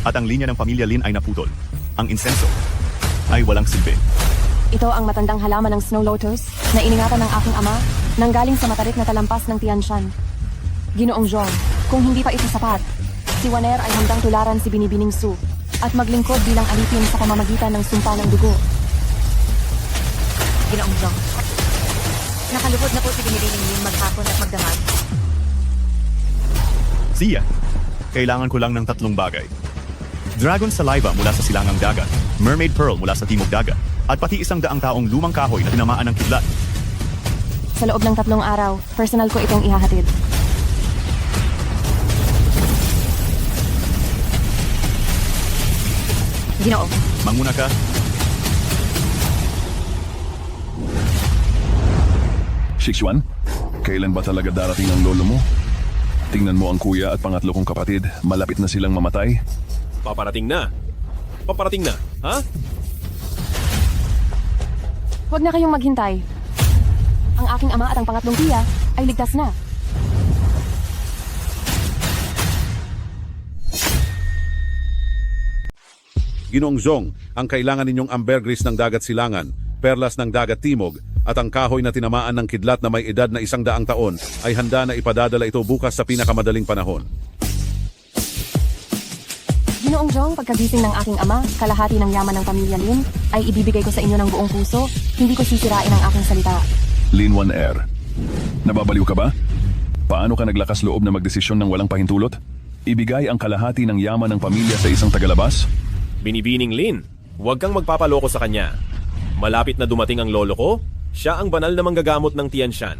S3: at ang linya ng pamilya Lin ay naputol. Ang insenso ay walang silbi.
S2: Ito ang matandang halaman ng Snow Lotus na iningatan ng aking ama nang galing sa matarik na talampas ng Tianshan. Ginoong Jong, kung hindi pa ito sapat, si Waner ay handang tularan si Binibining Su at maglingkod bilang alipin sa pamamagitan ng sumpa ng dugo.
S10: Ginoong Jong, nakalubod na po si Binibining Lin maghapon at magdamag.
S3: Siya, Kailangan ko lang ng 3 bagay. Dragon saliva mula sa silangang dagat, mermaid pearl mula sa timog dagat, at pati 100 taong lumang kahoy na tinamaan ng kidlat.
S2: Sa loob ng 3 araw, personal ko itong ihahatid.
S10: Ginoo,
S3: Manguna ka.
S16: Shixuan, kailan ba talaga darating ang lolo mo? Tingnan mo ang kuya at pangatlo kong kapatid, malapit na silang mamatay.
S8: Paparating na. Paparating na, ha?
S2: Huwag na kayong maghintay. Ang aking ama at ang pangatlong tiya ay ligtas na.
S15: Ginoong Zhong, ang kailangan ninyong ambergris ng dagat silangan, perlas ng dagat timog, at ang kahoy na tinamaan ng kidlat na may edad na 100 taon ay handa na ipadadala ito bukas sa pinakamadaling panahon.
S2: Ginoong Jong, pagkagising ng aking ama, kalahati ng yaman ng pamilya Lin, ay ibibigay ko sa inyo ng buong puso. Hindi ko sisirain ang aking salita.
S16: Lin 1R, nababaliw ka ba? Paano ka naglakas loob na magdesisyon ng walang pahintulot? Ibigay ang kalahati ng yaman ng pamilya sa isang tagalabas?
S8: Binibining Lin, huwag kang magpapaloko sa kanya. Malapit na dumating ang lolo ko, siya ang banal na manggagamot ng Tianshan.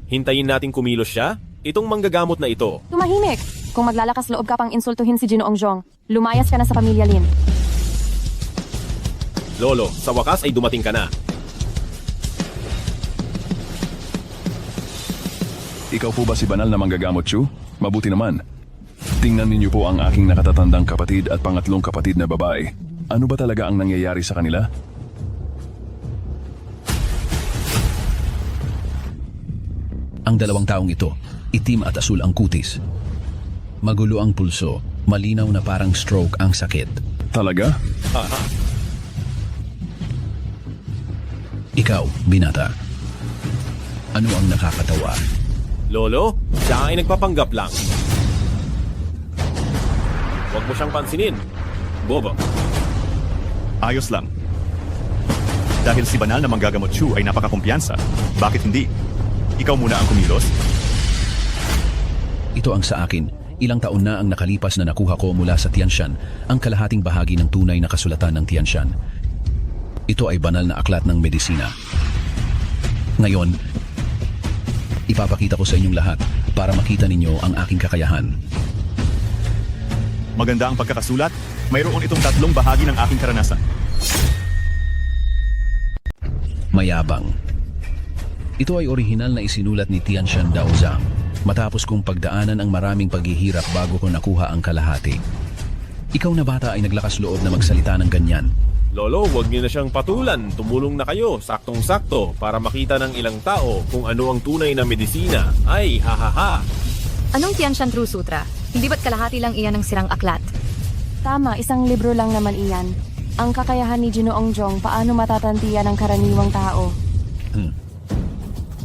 S8: Hintayin nating kumilos siya, itong manggagamot na ito.
S2: Tumahimik! Kung maglalakas loob ka pang insultuhin si Ginoong Jong, lumayas ka na sa pamilya Lin.
S8: Lolo, sa wakas ay dumating ka na.
S16: Ikaw po ba si banal na manggagamot, Chu? Mabuti naman. Tingnan ninyo po ang aking nakatatandang kapatid at pangatlong kapatid na babae. Ano ba talaga ang nangyayari sa kanila?
S19: Ang 2 taong ito, itim at asul ang kutis. Magulo ang pulso, malinaw na parang stroke ang sakit.
S16: Talaga?
S19: Ikaw, binata. Ano ang nakakatawa?
S8: Lolo, siya ay nagpapanggap lang. Huwag mo siyang pansinin. Bobo.
S3: Ayos lang. Dahil si banal na manggagamot Chu ay napakakumpiyansa, bakit hindi? Ikaw muna ang kumilos?
S19: Ito ang sa akin. Ilang taon na ang nakalipas na nakuha ko mula sa Tianshan, ang kalahating bahagi ng tunay na kasulatan ng Tianshan. Ito ay banal na aklat ng medisina. Ngayon, ipapakita ko sa inyong lahat para makita ninyo ang aking kakayahan.
S3: Maganda ang pagkakasulat. Mayroon itong 3 bahagi ng aking karanasan.
S19: Mayabang. Ito ay orihinal na isinulat ni Tianshan Daozang matapos kong pagdaanan ang maraming paghihirap bago ko nakuha ang kalahati. Ikaw na bata ay naglakas loob na magsalita ng ganyan.
S8: Lolo, huwag niyo na siyang patulan. Tumulong na kayo, saktong-sakto, para makita ng ilang tao kung ano ang tunay na medisina. Ay, hahaha.
S10: anong Tianshan True Sutra? Hindi ba't kalahati lang iyan ng sirang aklat?
S2: Tama, isang libro lang naman iyan. Ang kakayahan ni Ginoong Jong, paano matatantiyan ng karaniwang tao?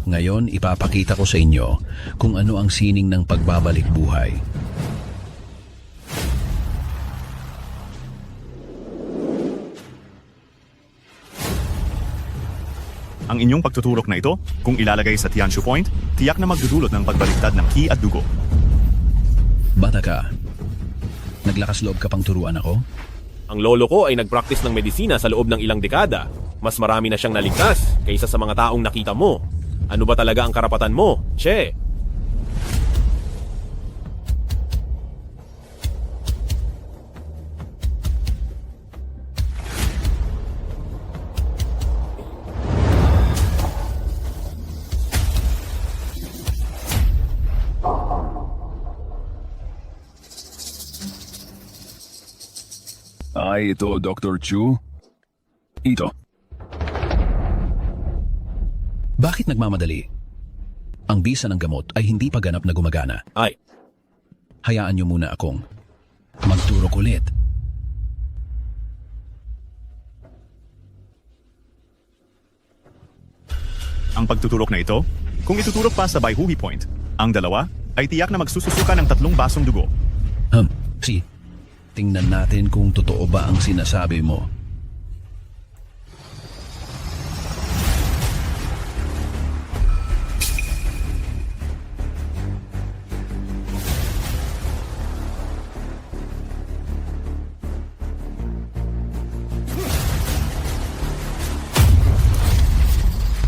S19: Ngayon, ipapakita ko sa inyo kung ano ang sining ng pagbabalik buhay.
S3: Ang inyong pagtuturok na ito, kung ilalagay sa Tianshu Point, tiyak na magdudulot ng pagbaliktad ng ki at dugo.
S19: Bata ka, naglakas loob ka pang turuan ako?
S8: Ang lolo ko ay nagpractice ng medisina sa loob ng ilang dekada. Mas marami na siyang naligtas kaysa sa mga taong nakita mo. Ano ba talaga ang karapatan mo, Che?
S16: Ay, ito, Dr. Chu. Ito.
S19: Bakit nagmamadali? Ang bisa ng gamot ay hindi pa ganap na gumagana.
S8: Ay.
S19: Hayaan niyo muna akong magturok ulit.
S3: Ang pagtuturok na ito, kung ituturok pa sa Baihuhi Point, ang dalawa ay tiyak na magsususuka ng 3 basong dugo.
S19: Tingnan natin kung totoo ba ang sinasabi mo.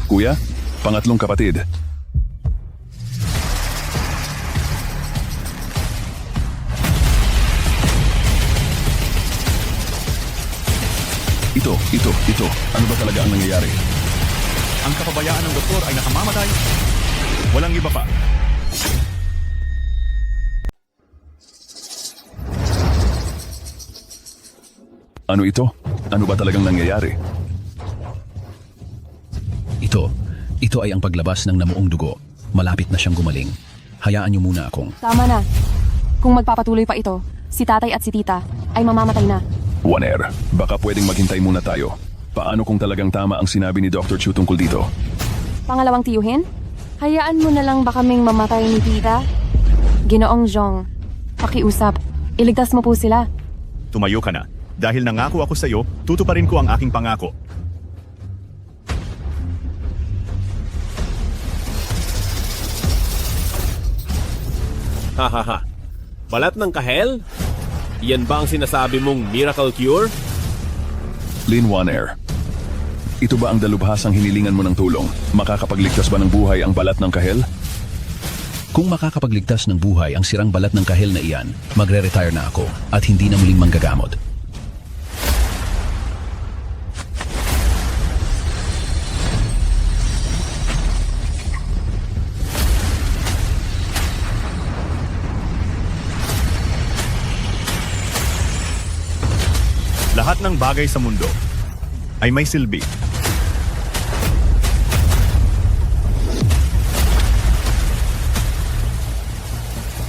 S16: Kuya, pangatlong kapatid. Ito. Ano ba talaga ang nangyayari?
S3: Ang kapabayaan ng doktor ay nakamamatay. Walang iba pa.
S16: Ano ito? Ano ba talagang nangyayari?
S19: Ito ay ang paglabas ng namuong dugo. Malapit na siyang gumaling. Hayaan niyo muna akong...
S2: Tama na. Kung magpapatuloy pa ito, si tatay at si tita ay mamamatay na.
S16: Waner, baka pwedeng maghintay muna tayo. Paano kung talagang tama ang sinabi ni Dr. Chu tungkol dito?
S2: Pangalawang tiyuhin? Hayaan mo na lang ba kaming mamatay ni tita? Ginoong Zhong, pakiusap. Iligtas mo po sila.
S3: Tumayo ka na. Dahil nangako ako sa iyo, tutuparin ko ang aking pangako.
S8: Hahaha. Balat ng kahel? Yan ba ang sinasabi mong miracle cure?
S16: Lin Waner, ito ba ang dalubhasang hinilingan mo ng tulong? Makakapagligtas ba ng buhay ang balat ng kahel?
S19: Kung makakapagligtas ng buhay ang sirang balat ng kahel na iyan, magre-retire na ako at hindi na muling manggagamot.
S3: Lahat ng bagay sa mundo ay may silbi.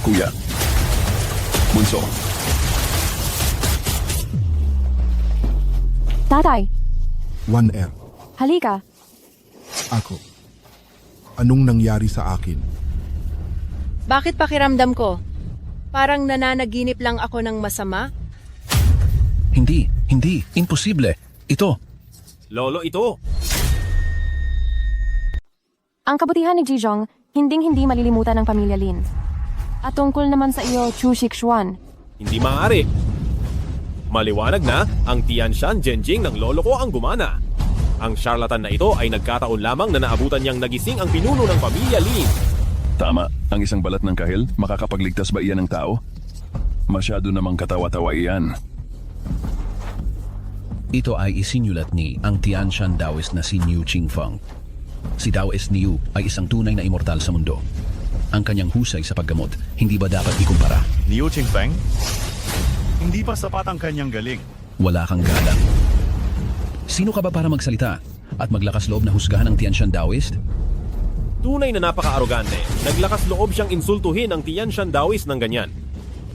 S16: Kuya. Bunso.
S2: Tatay,
S20: 1R.
S2: halika.
S20: Ako. Anong nangyari sa akin?
S17: Bakit pakiramdam ko? Parang nananaginip lang ako ng masama?
S19: Hindi. Imposible. Ito.
S8: Lolo, ito.
S2: Ang kabutihan ni Jijong, hinding-hindi malilimutan ng pamilya Lin. At tungkol naman sa iyo, Chu Shixuan.
S8: Hindi maaari. Maliwanag na, ang Tianshan Genjing ng lolo ko ang gumana. Ang charlatan na ito ay nagkataon lamang na naabutan niyang nagising ang pinuno ng pamilya Lin.
S16: Tama, ang isang balat ng kahel, makakapagligtas ba iyan ng tao? Masyado namang katawa-tawa iyan.
S19: Ito ay isinulat ni ang Tianshan Taoist na si Niu Qingfeng. Si Taoist Niu ay isang tunay na immortal sa mundo. Ang kanyang husay sa paggamot, hindi ba dapat ikumpara?
S3: Niu Qingfeng? Hindi pa sapat ang kanyang galing.
S19: Wala kang galang. Sino ka ba para magsalita at maglakas loob na husgahan ang Tianshan Taoist?
S8: Tunay na napaka-arogante. Naglakas loob siyang insultuhin ang Tianshan Taoist ng ganyan.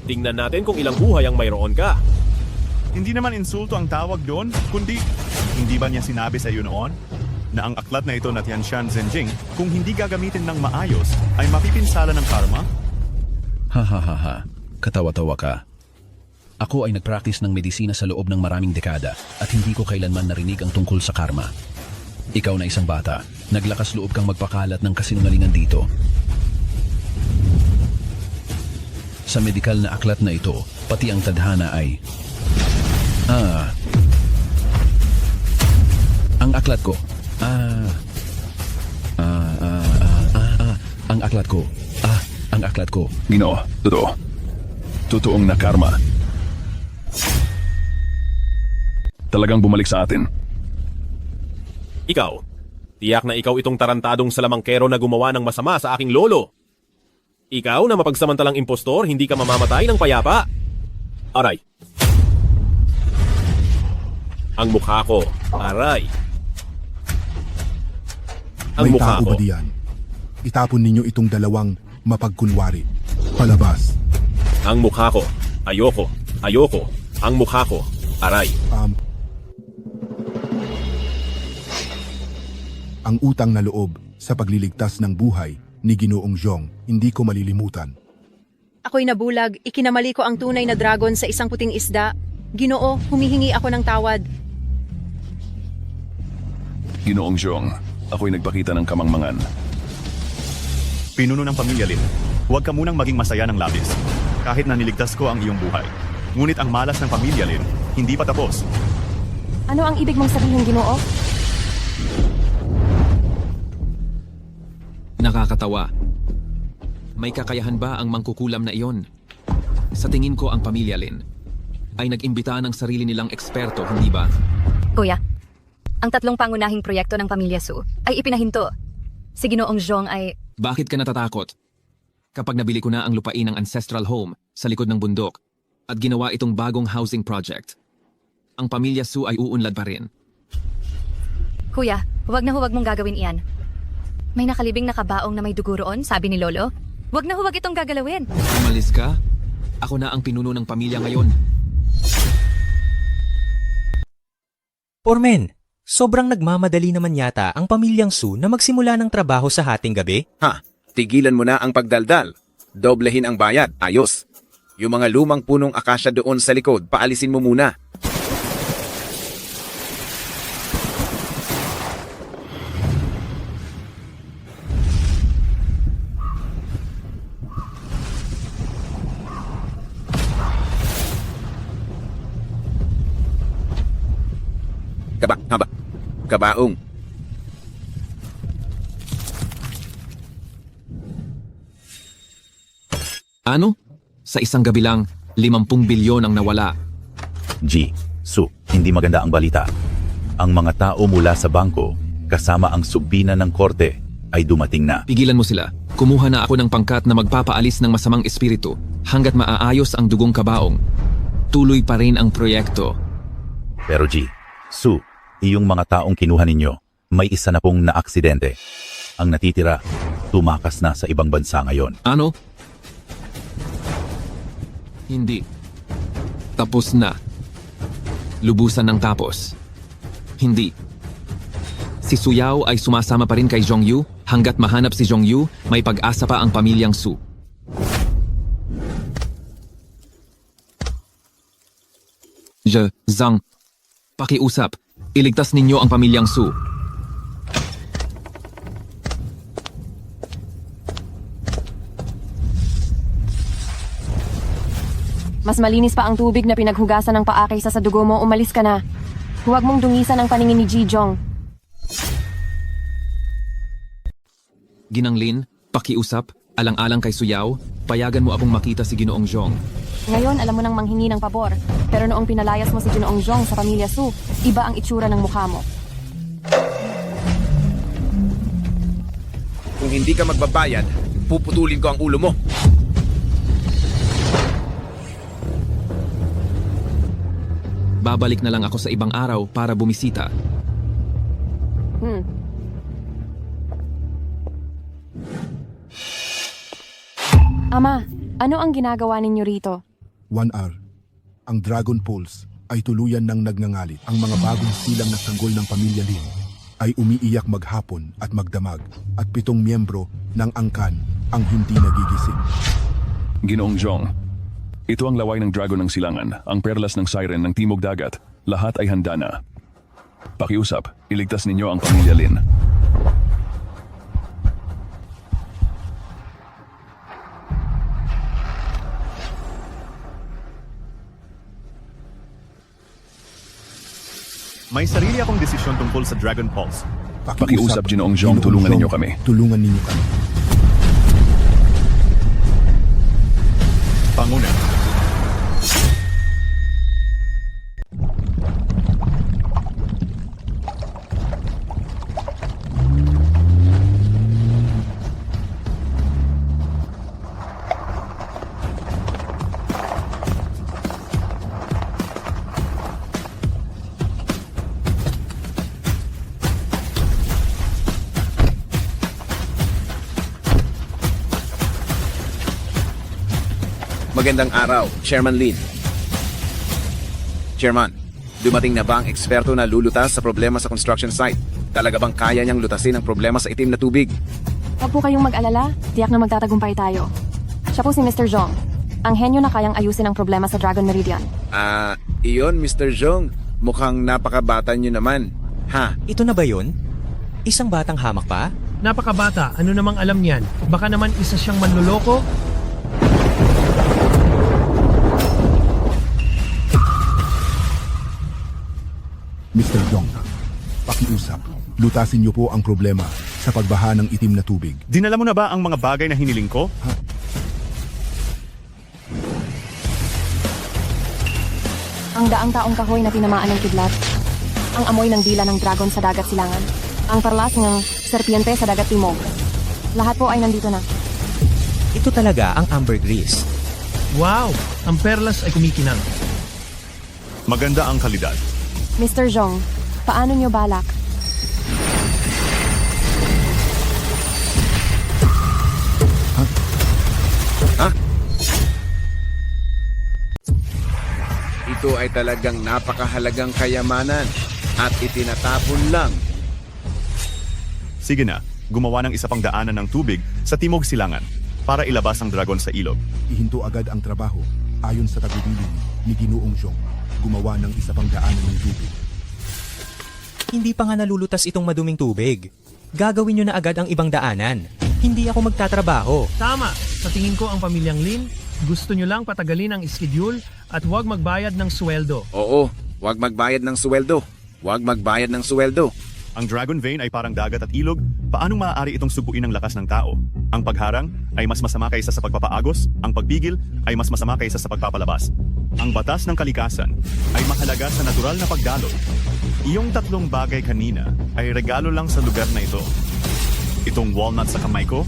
S8: Tingnan natin kung ilang buhay ang mayroon ka.
S3: Hindi naman insulto ang tawag doon, kundi hindi ba niya sinabi sa iyo noon na ang aklat na ito na Tianshan Zenjing, kung hindi gagamitin ng maayos, ay mapipinsala ng karma?
S19: Ha. Katawa-tawa ka. Ako ay nagpractice ng medisina sa loob ng maraming dekada at hindi ko kailanman narinig ang tungkol sa karma. Ikaw na isang bata, naglakas loob kang magpakalat ng kasinungalingan dito. Sa medikal na aklat na ito, pati ang tadhana ay... Ang aklat ko. Ang aklat ko.
S16: Ginoo, totoo. Totoong na karma. Talagang bumalik sa atin.
S8: Ikaw, tiyak na ikaw itong tarantadong salamangkero na gumawa ng masama sa aking lolo. Ikaw na mapagsamantalang impostor, hindi ka mamamatay ng payapa. Aray. Ang mukha ko. Aray. Ang
S20: May
S8: mukha
S20: tao
S8: ko.
S20: ba diyan? Itapon ninyo itong dalawang mapagkunwari. Palabas.
S8: Ang mukha ko. Ayoko. Ang mukha ko. Aray.
S20: Ang utang na loob sa pagliligtas ng buhay ni Ginoong Zhong, hindi ko malilimutan.
S17: Ako'y nabulag, ikinamali ko ang tunay na dragon sa isang puting isda. Ginoo, humihingi ako ng tawad.
S16: Ginoong Zhong, ako'y nagpakita ng kamangmangan.
S3: Pinuno ng pamilya Lin, huwag ka munang maging masaya ng labis. Kahit na niligtas ko ang iyong buhay. Ngunit ang malas ng pamilya Lin, hindi pa tapos.
S2: Ano ang ibig mong sabihin, Ginoo?
S6: Nakakatawa. May kakayahan ba ang mangkukulam na iyon? Sa tingin ko ang pamilya Lin ay nag-imbita ng sarili nilang eksperto, hindi ba?
S10: Kuya, ang 3 pangunahing proyekto ng Pamilya Su ay ipinahinto. Si Ginoong Zhong ay...
S6: Bakit ka natatakot? Kapag nabili ko na ang lupain ng ancestral home sa likod ng bundok at ginawa itong bagong housing project, ang Pamilya Su ay uunlad pa rin.
S10: Kuya, huwag mong gagawin iyan. May nakalibing na kabaong na may dugo roon, sabi ni Lolo. Huwag itong gagalawin.
S6: Umalis ka? Ako na ang pinuno ng pamilya ngayon.
S21: Ormen, sobrang nagmamadali naman yata ang pamilyang Su na magsimula ng trabaho sa hating gabi.
S22: Ha, tigilan mo na ang pagdaldal. Doblehin ang bayad, ayos. Yung mga lumang punong akasya doon sa likod, paalisin mo muna. Kabaong.
S6: Ano? Sa isang gabi lang, 50 bilyon ang nawala.
S23: G. Su, hindi maganda ang balita. Ang mga tao mula sa bangko, kasama ang subbina ng korte, ay dumating na.
S6: Pigilan mo sila. Kumuha na ako ng pangkat na magpapaalis ng masamang espiritu hanggat maaayos ang dugong kabaong. Tuloy pa rin ang proyekto.
S23: Pero G. Su, iyong mga taong kinuha ninyo, may isa na pong naaksidente. Ang natitira, tumakas na sa ibang bansa ngayon.
S6: Ano? Hindi. Tapos na. Lubusan ng tapos. Hindi. Si Su Yao ay sumasama pa rin kay Zhongyu. Hanggat mahanap si Zhongyu, may pag-asa pa ang pamilyang Su. Zhang, pakiusap. Iligtas ninyo ang pamilyang Su.
S2: Mas malinis pa ang tubig na pinaghugasan ng paa kaysa sa dugo mo, umalis ka na. Huwag mong dungisan ang paningin ni Ji Jong.
S6: Ginang Lin, pakiusap, alang-alang kay Su Yao, payagan mo akong makita si Ginoong Zhong.
S2: Ngayon, alam mo nang manghingi ng pabor. Pero noong pinalayas mo si Ginoong Zhong sa pamilya Su, iba ang itsura ng mukha mo.
S22: Kung hindi ka magbabayad, puputulin ko ang ulo mo.
S6: Babalik na lang ako sa ibang araw para bumisita.
S2: Ama, ano ang ginagawa ninyo rito?
S20: 1R. Ang Dragon Pulse ay tuluyan ng nagngangalit. Ang mga bagong silang na sanggol ng pamilya Lin ay umiiyak maghapon at magdamag at 7 miyembro ng angkan ang hindi nagigising.
S16: Ginoong Zhong, ito ang laway ng dragon ng silangan, ang perlas ng siren ng Timog Dagat. Lahat ay handa na. Pakiusap, iligtas ninyo ang pamilya Lin.
S3: May sarili akong desisyon tungkol sa Dragon Pulse.
S16: Pakiusap, Ginoong Zhong, tulungan ninyo kami.
S20: Tulungan ninyo kami.
S3: Panguna.
S22: Magandang araw, Chairman Lin. Chairman, dumating na ba ang eksperto na lulutas sa problema sa construction site? Talaga bang kaya niyang lutasin ang problema sa itim na tubig?
S2: Huwag po kayong mag-alala, tiyak na magtatagumpay tayo. Siya po si Mr. Zhong, ang henyo na kayang ayusin ang problema sa Dragon Meridian.
S22: Iyon, Mr. Zhong. Mukhang napakabata niyo naman. Ha?
S21: Ito na ba yun? Isang batang hamak pa?
S13: Napakabata, ano namang alam niyan? Baka naman isa siyang manloloko?
S20: Mr. Zhong, pakiusap. Lutasin niyo po ang problema sa pagbaha ng itim na tubig.
S3: Dinala mo na ba ang mga bagay na hiniling ko?
S2: Ang daang taong kahoy na tinamaan ng kidlat. Ang amoy ng dila ng dragon sa dagat silangan. Ang parlas ng serpiente sa dagat timog. Lahat po ay nandito na.
S21: Ito talaga ang ambergris.
S13: Wow! Ang perlas ay kumikinang.
S3: Maganda ang kalidad.
S2: Mr. Zhong, paano niyo balak?
S22: Ito ay talagang napakahalagang kayamanan at itinatapon lang.
S3: Sige na, gumawa ng isa pang daanan ng tubig sa timog silangan para ilabas ang dragon sa ilog.
S20: Ihinto agad ang trabaho ayon sa tagubilin ni Ginoong Zhong. Gumawa ng isa pang daanan ng tubig.
S21: Hindi pa nga nalulutas itong maduming tubig. Gagawin nyo na agad ang ibang daanan. Hindi ako magtatrabaho.
S13: Tama! Sa tingin ko ang pamilyang Lin, gusto nyo lang patagalin ang schedule at huwag magbayad ng sweldo.
S22: Oo, huwag magbayad ng sweldo. Huwag magbayad ng sweldo.
S3: Ang dragon vein ay parang dagat at ilog. Paano maaari itong subuin ang lakas ng tao? Ang pagharang ay mas masama kaysa sa pagpapaagos. Ang pagpigil ay mas masama kaysa sa pagpapalabas. Ang batas ng kalikasan ay mahalaga sa natural na pagdaloy. Iyong tatlong bagay kanina ay regalo lang sa lugar na ito. Itong walnut sa kamay ko,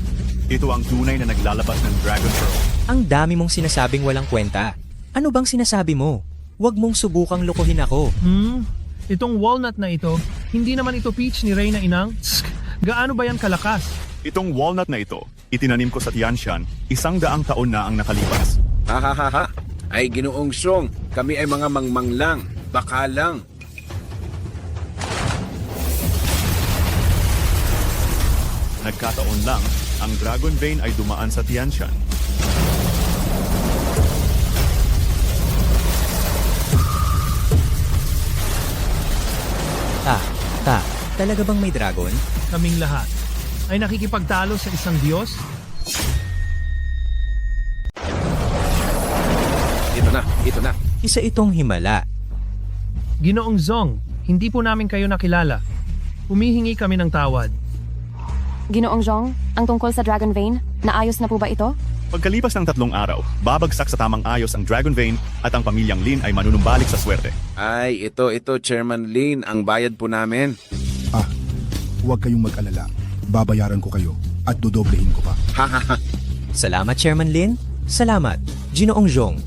S3: ito ang tunay na naglalabas ng dragon pearl.
S21: Ang dami mong sinasabing walang kwenta. Ano bang sinasabi mo? Huwag mong subukang lokohin ako.
S13: Itong walnut na ito, hindi naman ito peach ni Reyna Inang. Gaano ba yan kalakas?
S3: Itong walnut na ito, itinanim ko sa Tianshan, 100 taon na ang nakalipas.
S22: Ha. Ay Ginoong Zhong, kami ay mga mangmang lang. Baka lang.
S3: Nagkataon lang, ang dragon vein ay dumaan sa Tianshan.
S21: Talaga bang may dragon?
S13: Kaming lahat ay nakikipagtalo sa isang Diyos?
S22: Ito na.
S21: Isa itong himala.
S13: Ginoong Zhong, hindi po namin kayo nakilala. Humihingi kami ng tawad.
S2: Ginoong Zhong, ang tungkol sa dragon vein, naayos na po ba ito?
S3: Pagkalipas ng 3 araw, babagsak sa tamang ayos ang dragon vein at ang pamilyang Lin ay manunumbalik sa swerte.
S22: Ay, ito, Chairman Lin, ang bayad po namin.
S20: Huwag kayong mag-alala. Babayaran ko kayo at dodoblehin ko pa.
S21: Salamat, Chairman Lin. Salamat, Ginoong Zhong.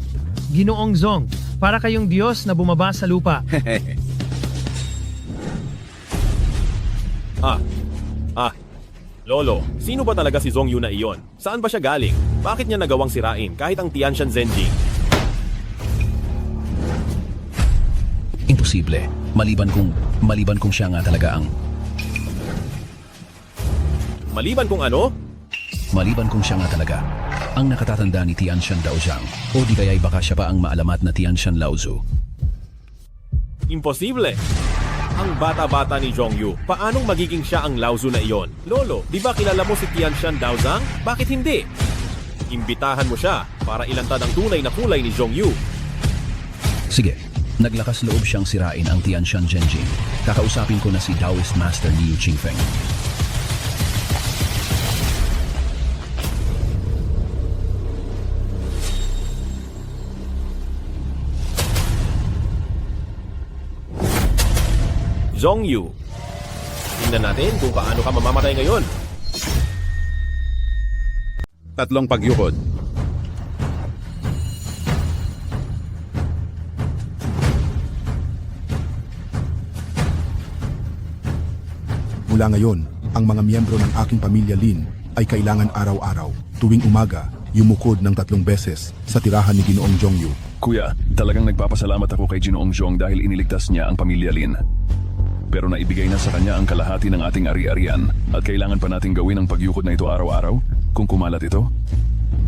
S13: Ginoong Zhong, para kayong Diyos na bumaba sa lupa.
S8: Lolo, sino ba talaga si Zhong Yu na iyon? Saan ba siya galing? Bakit niya nagawang sirain kahit ang Tianshan Zenji?
S19: Imposible. Maliban kung siya nga talaga ang...
S8: Maliban kung ano?
S19: Maliban kung siya nga talaga ang nakatatanda ni Tianshan Daozhang. O di kaya'y baka siya pa ang maalamat na Tianshan Laozu.
S8: Imposible! Ang bata-bata ni Zhong Yu, paanong magiging siya ang Laozu na iyon? Lolo, di ba kilala mo si Tianshan Daozhang? Bakit hindi? Imbitahan mo siya para ilantad ang tunay na kulay ni Zhong Yu.
S19: Sige, naglakas loob siyang sirain ang Tianshan Zhenjing. Kakausapin ko na si Taoist Master Liu Qingfeng.
S8: Zhong Yu. Tingnan natin kung paano ka mamamatay ngayon.
S15: 3 pagyukod.
S20: Mula ngayon, ang mga miyembro ng aking pamilya Lin ay kailangan araw-araw, tuwing umaga, yumukod ng 3 beses sa tirahan ni Ginoong Zhong Yu.
S16: Kuya, talagang nagpapasalamat ako kay Ginoong Zhong dahil iniligtas niya ang pamilya Lin. Pero naibigay na sa kanya ang kalahati ng ating ari-arian at kailangan pa nating gawin ang pagyukod na ito araw-araw? Kung kumalat ito,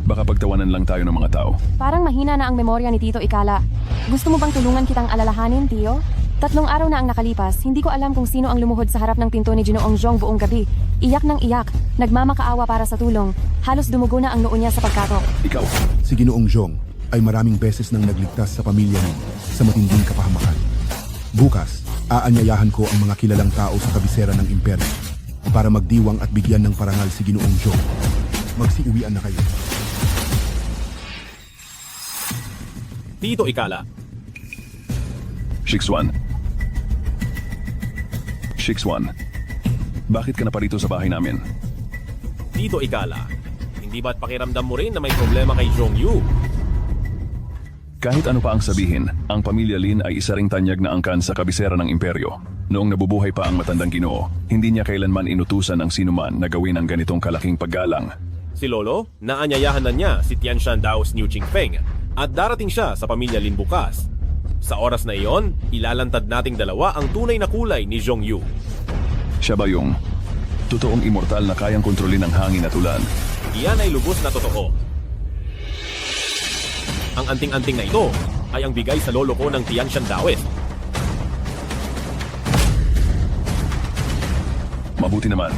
S16: baka pagtawanan lang tayo ng mga tao.
S2: Parang mahina na ang memorya ni Tito Ikala. Gusto mo bang tulungan kitang alalahanin, Tio? 3 araw na ang nakalipas, hindi ko alam kung sino ang lumuhod sa harap ng pinto ni Ginoong Zhong buong gabi. Iyak ng iyak, nagmamakaawa para sa tulong. Halos dumugo na ang noo niya sa pagkatok.
S16: Ikaw.
S20: Si Ginoong Zhong ay maraming beses nang nagligtas sa pamilya Lin sa matinding kapahamakan. Bukas, Aanyayahan ko ang mga kilalang tao sa kabisera ng imperyo para magdiwang at bigyan ng parangal si Ginoong Zhong. Magsiuwian na kayo.
S8: Tito Ikala,
S16: Shixuan. Shixuan. Bakit ka na pa rito sa bahay namin?
S8: Tito Ikala, hindi ba't pakiramdam mo rin na may problema kay Zhongyu?
S16: Kahit ano pa ang sabihin, ang pamilya Lin ay isa ring tanyag na angkan sa kabisera ng imperyo. Noong nabubuhay pa ang matandang Ginoo, hindi niya kailanman inutusan ang sinuman na gawin ang ganitong kalaking paggalang.
S8: Si Lolo, naanyayahan na niya si Tianshan Dao's New Qingfeng at darating siya sa pamilya Lin bukas. Sa oras na iyon, ilalantad nating dalawa ang tunay na kulay ni Zhongyu.
S16: Siya ba yung totoong immortal na kayang kontrolin ang hangin at ulan?
S8: Iyan ay lubos na totoo. Ang anting-anting na ito ay ang bigay sa lolo ko ng Tianshan Daoist.
S16: Mabuti naman.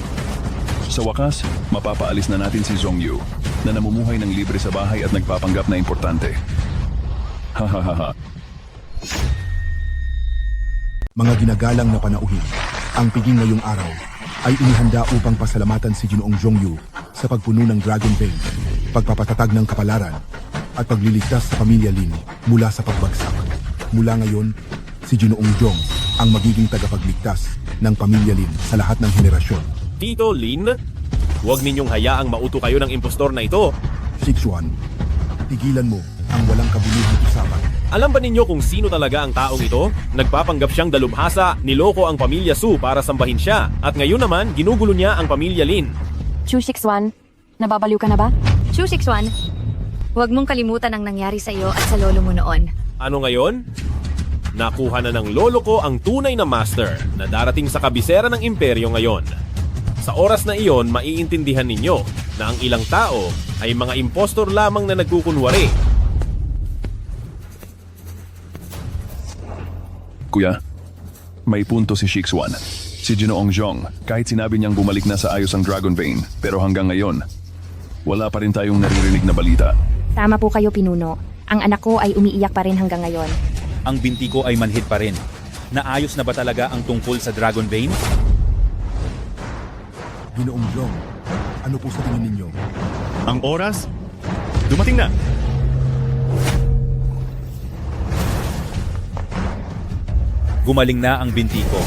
S16: Sa wakas, mapapaalis na natin si Zhongyu na namumuhay ng libre sa bahay at nagpapanggap na importante. Hahaha.
S20: Mga ginagalang na panauhin, ang piging ngayong araw ay inihanda upang pasalamatan si Ginoong Zhongyu sa pagpuno ng Dragon Vein, pagpapatatag ng kapalaran, at pagliligtas sa pamilya Lin mula sa pagbagsak. Mula ngayon, si Ginoong Zhong ang magiging tagapagligtas ng pamilya Lin sa lahat ng henerasyon.
S8: Tito Lin, huwag ninyong hayaang mauto kayo ng impostor na ito.
S20: Shixuan, tigilan mo ang walang kabuluhang usapan.
S8: Alam ba ninyo kung sino talaga ang taong ito? Nagpapanggap siyang dalubhasa, niloko ang pamilya Su para sambahin siya, at ngayon naman ginugulo niya ang pamilya Lin.
S2: Chu Shixuan, nababaliw ka na ba?
S10: Chu Shixuan, huwag mong kalimutan ang nangyari sa iyo at sa lolo mo noon.
S8: Ano ngayon? Nakuha na ng lolo ko ang tunay na master na darating sa kabisera ng imperyo ngayon. Sa oras na iyon, maiintindihan ninyo na ang ilang tao ay mga impostor lamang na nagkukunwari.
S16: Kuya, may punto si Shixuan. Si Ginoong Zhong, kahit sinabi niyang bumalik na sa ayos ang Dragon Vein, pero hanggang ngayon, wala pa rin tayong naririnig na balita.
S1: Tama po kayo, Pinuno. Ang anak ko ay umiiyak pa rin hanggang ngayon.
S4: Ang binti ko ay manhid pa rin. Naayos na ba talaga ang tungkol sa Dragon Vein?
S20: Ginoong Zhong, ano po sa tingin ninyo?
S3: Ang oras? Dumating na!
S4: Gumaling na ang binti ko.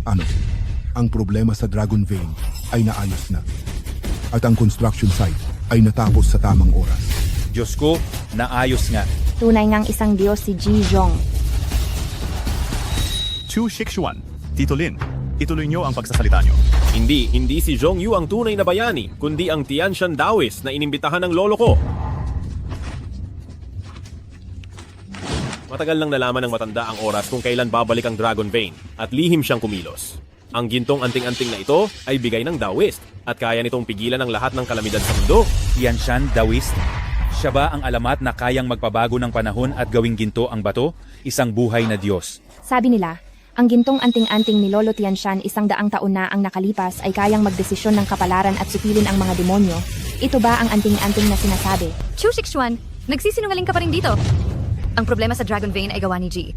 S20: Ano? Ang problema sa Dragon Vein ay naayos na. At ang construction site ay natapos sa tamang oras.
S4: Diyos ko, naayos nga.
S1: Tunay ngang isang Diyos si Ji Zhong.
S3: Chu Shixuan, Tito Lin, ituloy niyo ang pagsasalita niyo.
S8: Hindi si Zhongyu ang tunay na bayani, kundi ang Tianshan Daoist na inimbitahan ng lolo ko. Matagal nang nalaman ng matanda ang oras kung kailan babalik ang Dragon Vein at lihim siyang kumilos. Ang gintong anting-anting na ito ay bigay ng Daoist at kaya nitong pigilan ang lahat ng kalamidad sa mundo.
S4: Tianshan Daoist? Siya ba ang alamat na kayang magpabago ng panahon at gawing ginto ang bato? Isang buhay na Diyos.
S1: Sabi nila, ang gintong anting-anting ni Lolo Tianshan 100 taon na ang nakalipas ay kayang magdesisyon ng kapalaran at supilin ang mga demonyo. Ito ba ang anting-anting na sinasabi?
S10: Chu Shixuan, nagsisinungaling ka pa rin dito. Ang problema sa Dragon Vein ay gawa ni Ji.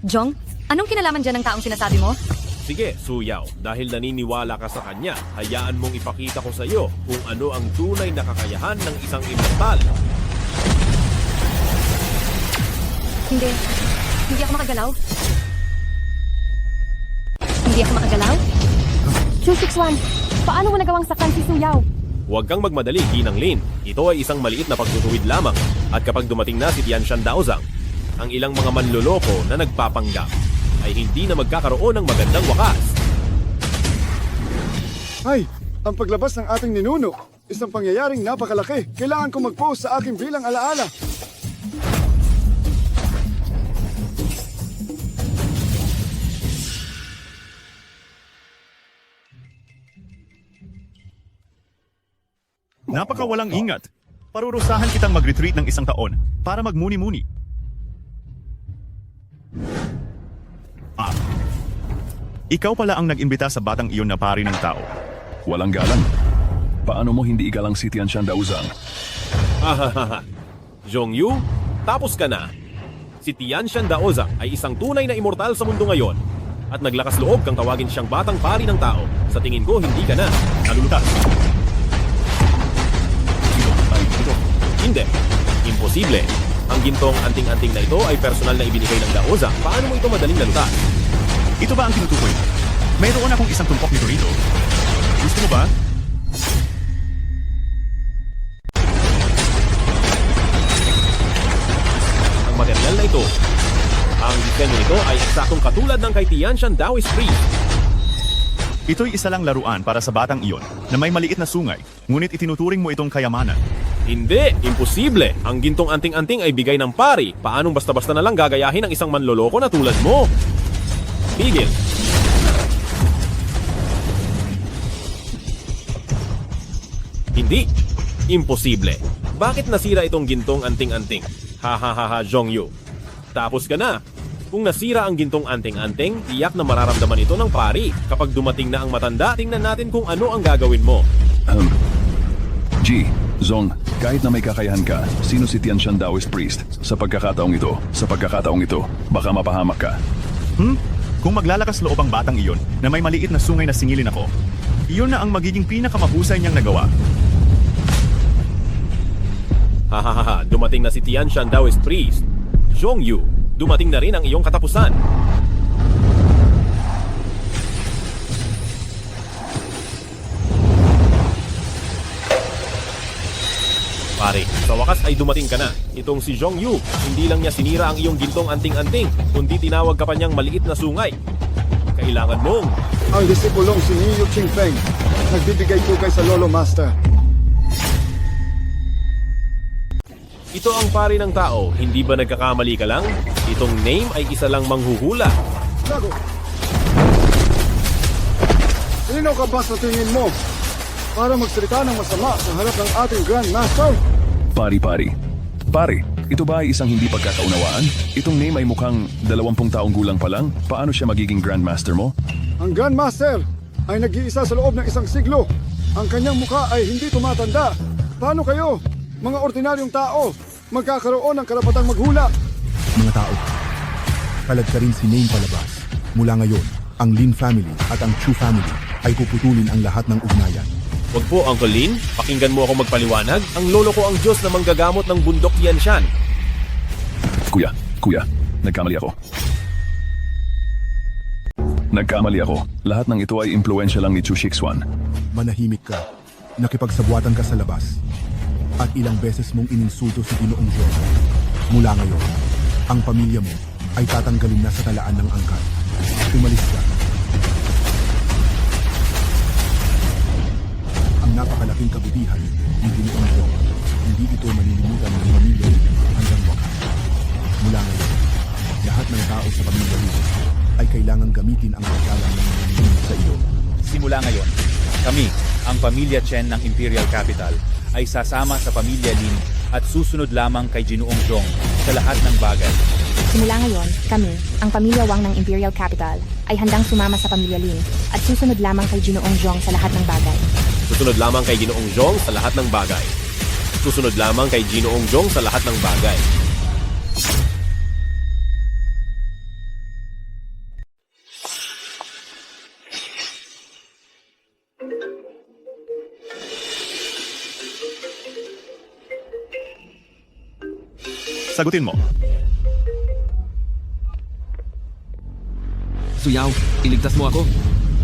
S10: Zhong, anong kinalaman dyan ng taong sinasabi mo?
S8: Sige, Su Yao, dahil naniniwala ka sa kanya, hayaan mong ipakita ko sa iyo kung ano ang tunay na kakayahan ng isang immortal.
S10: Hindi ako makagalaw. Hindi ako makagalaw?
S2: Chu Shixuan, paano mo nagawang saktan si Su Yao?
S8: Huwag kang magmadali, Ginang Lin. Ito ay isang maliit na pagtutuwid lamang. At kapag dumating na si Tianshan Daozang, ang ilang mga manloloko na nagpapanggap ay hindi na magkakaroon ng magandang wakas.
S5: Ay, ang paglabas ng ating ninuno. Isang pangyayaring napakalaki. Kailangan kong mag-post sa aking bilang alaala.
S3: Napakawalang ingat. Parurusahan kitang mag-retreat ng 1 taon para magmuni-muni. Ikaw pala ang nag-imbita sa batang iyon na pari ng tao.
S16: Walang galang. Paano mo hindi igalang si Tianshan Daozang?
S8: Zhongyu, tapos ka na. Si Tianshan Daozang ay isang tunay na immortal sa mundo ngayon. At naglakas loob kang tawagin siyang batang pari ng tao. Sa tingin ko, hindi ka na nalulutas. Hindi. Imposible. Ang gintong anting-anting na ito ay personal na ibinigay ng Daozang. Paano mo ito madaling nalutas?
S3: Ito ba ang tinutukoy? Mayroon akong isang tumpok nito rito. Gusto mo ba?
S8: Ang material na ito, ang disenyo nito ay eksaktong katulad ng kay Tianshan Daoist Priest.
S3: Ito'y isa lang laruan para sa batang iyon na may maliit na sungay, ngunit itinuturing mo itong kayamanan.
S8: Hindi, imposible. Ang gintong anting-anting ay bigay ng pari. Paanong basta-basta na lang gagayahin ng isang manloloko na tulad mo? Pigil. Hindi. Imposible. Bakit nasira itong gintong anting-anting? Ha, Zhongyu. Tapos ka na. Kung nasira ang gintong anting-anting, tiyak na mararamdaman ito ng pari. Kapag dumating na ang matanda, tingnan natin kung ano ang gagawin mo.
S16: G, Zong, kahit na may kakayahan ka, sino si Tianshan Daoist Priest? Sa pagkakataong ito, baka mapahamak ka.
S3: Kung maglalakas loob ang batang iyon na may maliit na sungay na singilin ako, iyon na ang magiging pinakamahusay niyang nagawa.
S8: Ha, dumating na si Tianshan Daoist Priest. Zhongyu, dumating na rin ang iyong katapusan. Pare, sa wakas ay dumating ka na. Itong si Zhongyu, hindi lang niya sinira ang iyong gintong anting-anting, kundi tinawag ka pa niyang maliit na sungay. Kailangan mong...
S5: Ang disipulong si Niyu Qingfeng, nagbibigay tugay sa Lolo Master.
S8: Ito ang pari ng tao, hindi ba nagkakamali ka lang? Itong name ay isa lang manghuhula.
S5: Lago! Sino ka ba sa tingin mo? Para magsalita ng masama sa harap ng ating Grand Master?
S16: Pare, ito ba ay isang hindi pagkakaunawaan? Itong name ay mukhang 20 taong gulang pa lang. Paano siya magiging Grandmaster mo?
S5: Ang Grand Master ay nag-iisa sa loob ng isang siglo. Ang kanyang mukha ay hindi tumatanda. Paano kayo, mga ordinaryong tao, magkakaroon ng karapatang maghula?
S20: Mga tao, palad ka rin si Name palabas. Mula ngayon, ang Lin family at ang Chu family ay puputulin ang lahat ng ugnayan.
S8: Wag po, Uncle Lin. Pakinggan mo ako magpaliwanag. Ang lolo ko ang Diyos na manggagamot ng bundok Tianshan.
S16: Kuya, nagkamali ako. Lahat ng ito ay impluensya lang ni Chu Shixuan.
S20: Manahimik ka, nakipagsabuatan ka sa labas, at ilang beses mong ininsulto si Ginoong Zhong. Mula ngayon, ang pamilya mo ay tatanggalin na sa talaan ng angkan. Umalis ka. Ang napakalaking kabutihan ni Ginoong Zhong, hindi ito malilimutan ng pamilya hanggang wakas. Mula ngayon, lahat ng tao sa pamilya mo ay kailangang gamitin ang paggalang ng mga ninuno sa iyo.
S4: Simula ngayon, kami, ang pamilya Chen ng Imperial Capital, ay sasama sa pamilya Lin at susunod lamang kay Ginoong Zhong sa lahat ng bagay.
S1: Simula ngayon, kami, ang pamilya Wang ng Imperial Capital, ay handang sumama sa pamilya Lin at susunod lamang kay Ginoong Zhong sa lahat ng bagay.
S8: Susunod lamang kay Ginoong Zhong sa lahat ng bagay. Susunod lamang kay Ginoong Zhong sa lahat ng bagay.
S3: Sagutin mo.
S6: Suyaw, iligtas mo ako.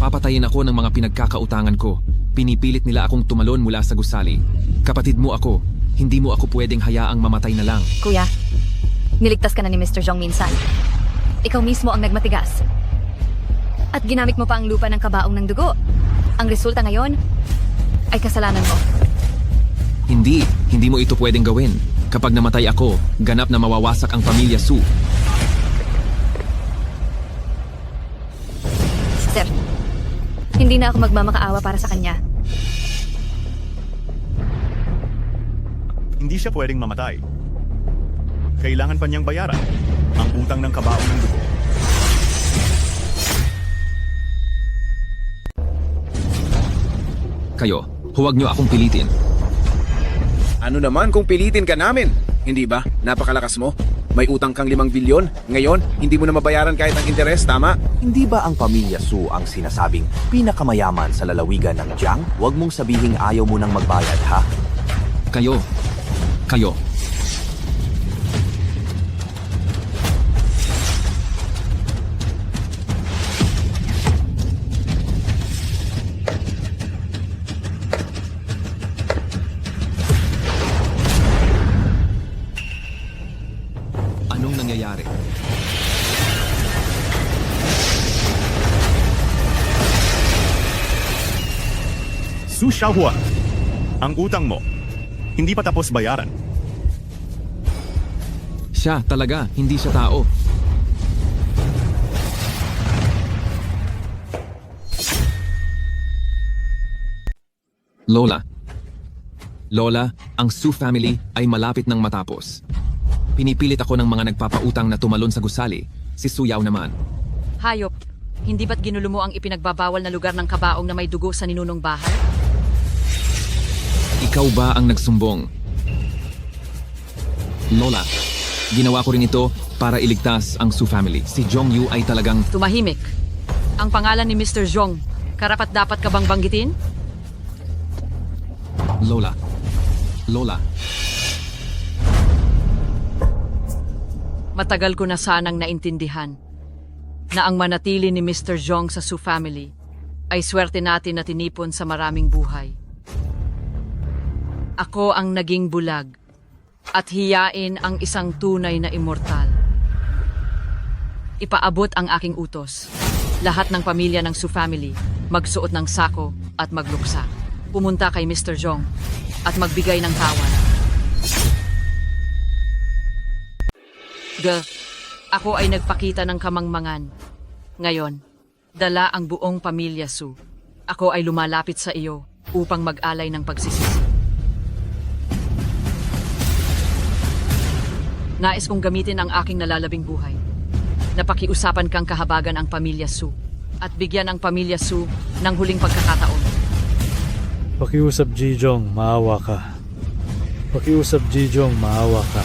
S6: Papatayin ako ng mga pinagkakautangan ko. Pinipilit nila akong tumalon mula sa gusali. Kapatid mo ako, hindi mo ako pwedeng hayaang mamatay na lang.
S10: Kuya, niligtas ka na ni Mr. Zhong minsan. Ikaw mismo ang nagmatigas. At ginamit mo pa ang lupa ng kabaong ng dugo. Ang resulta ngayon ay kasalanan mo.
S6: Hindi mo ito pwedeng gawin. Kapag namatay ako, ganap na mawawasak ang pamilya Su.
S10: Sir, hindi na ako magmamakaawa para sa kanya.
S3: Hindi siya pwedeng mamatay. Kailangan pa niyang bayaran ang utang ng kabaong ng dugo.
S6: Kayo, huwag niyo akong pilitin.
S22: Ano naman kung pilitin ka namin? Hindi ba? Napakalakas mo. May utang kang 5 bilyon. Ngayon, hindi mo na mabayaran kahit ang interes, tama?
S11: Hindi ba ang pamilya Su ang sinasabing pinakamayaman sa lalawigan ng Jiang? Huwag mong sabihing ayaw mo nang magbayad, ha?
S6: Kayo. Anong nangyayari?
S3: Su Xiaohua, ang utang mo, hindi pa tapos bayaran.
S6: Siya talaga, hindi siya tao. Lola, ang Su family ay malapit ng matapos. Pinipilit ako ng mga nagpapautang na tumalon sa gusali. Si Su Yao naman.
S7: Hayop, hindi ba't ginulo mo ang ipinagbabawal na lugar ng kabaong na may dugo sa ninunong bahay?
S6: Ikaw ba ang nagsumbong? Lola, ginawa ko rin ito para iligtas ang Su family. Si Zhong Yu ay talagang...
S7: Tumahimik. Ang pangalan ni Mr. Zhong, karapat-dapat ka bang banggitin?
S6: Lola.
S7: Matagal ko na sanang naintindihan na ang manatili ni Mr. Zhong sa Su family ay swerte natin na tinipon sa maraming buhay. Ako ang naging bulag at hiyain ang isang tunay na immortal. Ipaabot ang aking utos. Lahat ng pamilya ng Su family magsuot ng sako at magluksa. Pumunta kay Mr. Zhong at magbigay ng tawad. Ako ay nagpakita ng kamangmangan. Ngayon, dala ang buong pamilya Su. Ako ay lumalapit sa iyo upang mag-alay ng pagsisisi. Nais kong gamitin ang aking nalalabing buhay. Napakiusapan kang kahabagan ang pamilya Su at bigyan ang pamilya Su ng huling pagkakataon.
S12: Pakiusap Jijong, maawa ka. Pakiusap Jijong, maawa ka.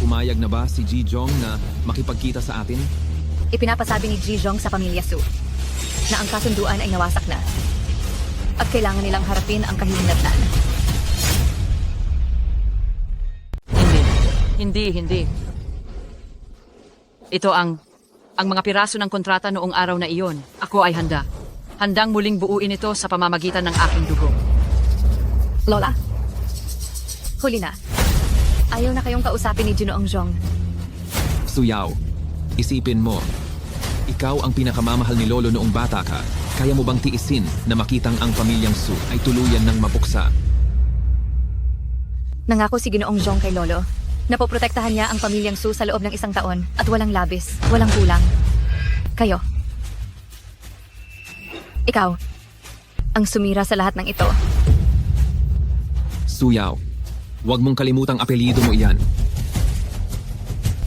S6: Pumayag na ba si Ji Zhong na makipagkita sa atin?
S10: Ipinapasabi ni Ji Zhong sa pamilya Su na ang kasunduan ay nawasak na at kailangan nilang harapin ang kahihinatnan.
S7: Hindi. Ito ang mga piraso ng kontrata noong araw na iyon. Ako ay handa. Handang muling buuin ito sa pamamagitan ng aking dugo.
S10: Lola, huli na. Ayaw na kayong kausapin ni Ginoong Zhong.
S6: Su Yao, isipin mo. Ikaw ang pinakamamahal ni Lolo noong bata ka. Kaya mo bang tiisin na makitang ang pamilyang Su ay tuluyan ng mapuksa?
S10: Nangako si Ginoong Zhong kay Lolo na poprotektahan niya ang pamilyang Su sa loob ng 1 taon at walang labis, walang kulang. Kayo. Ikaw, ang sumira sa lahat ng ito.
S6: Su Yao, huwag mong kalimutang apelyido mo iyan.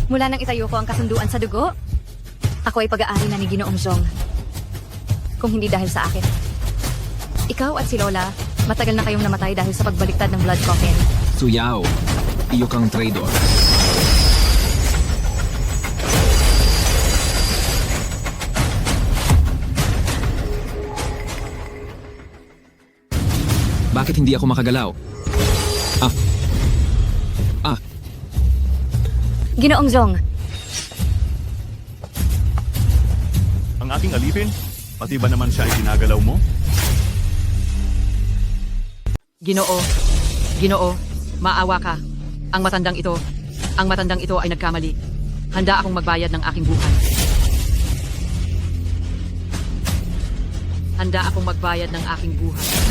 S10: Mula nang itayo ko ang kasunduan sa dugo, ako ay pag-aari na ni Ginoong Zhong. Kung hindi dahil sa akin. Ikaw at si Lola, matagal na kayong namatay dahil sa pagbaliktad ng blood coffin.
S6: Su Yao, iyo kang traitor. Bakit hindi ako makagalaw?
S10: Ginoong Zhong.
S3: Ang aking alipin, pati ba naman siya ay ginagalaw mo?
S7: Ginoo, maawa ka. Ang matandang ito ay nagkamali. Handa akong magbayad ng aking buhay.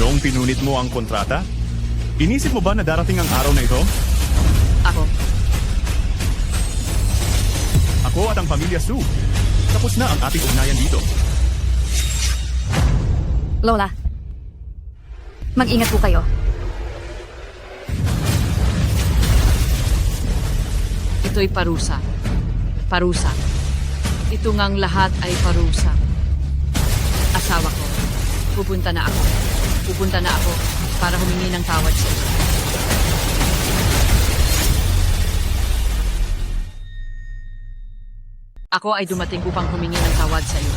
S3: Noong pinunit mo ang kontrata, inisip mo ba na darating ang araw na ito? Ako at ang pamilya Su, Tapos na ang ating ugnayan dito.
S10: Lola, mag-ingat po kayo.
S7: Ito'y parusa. Parusa. Ito ngang lahat ay parusa. Asawa ko, pupunta na ako. Pupunta na ako para humingi ng tawad sa iyo. Ako ay dumating upang humingi ng tawad sa iyo.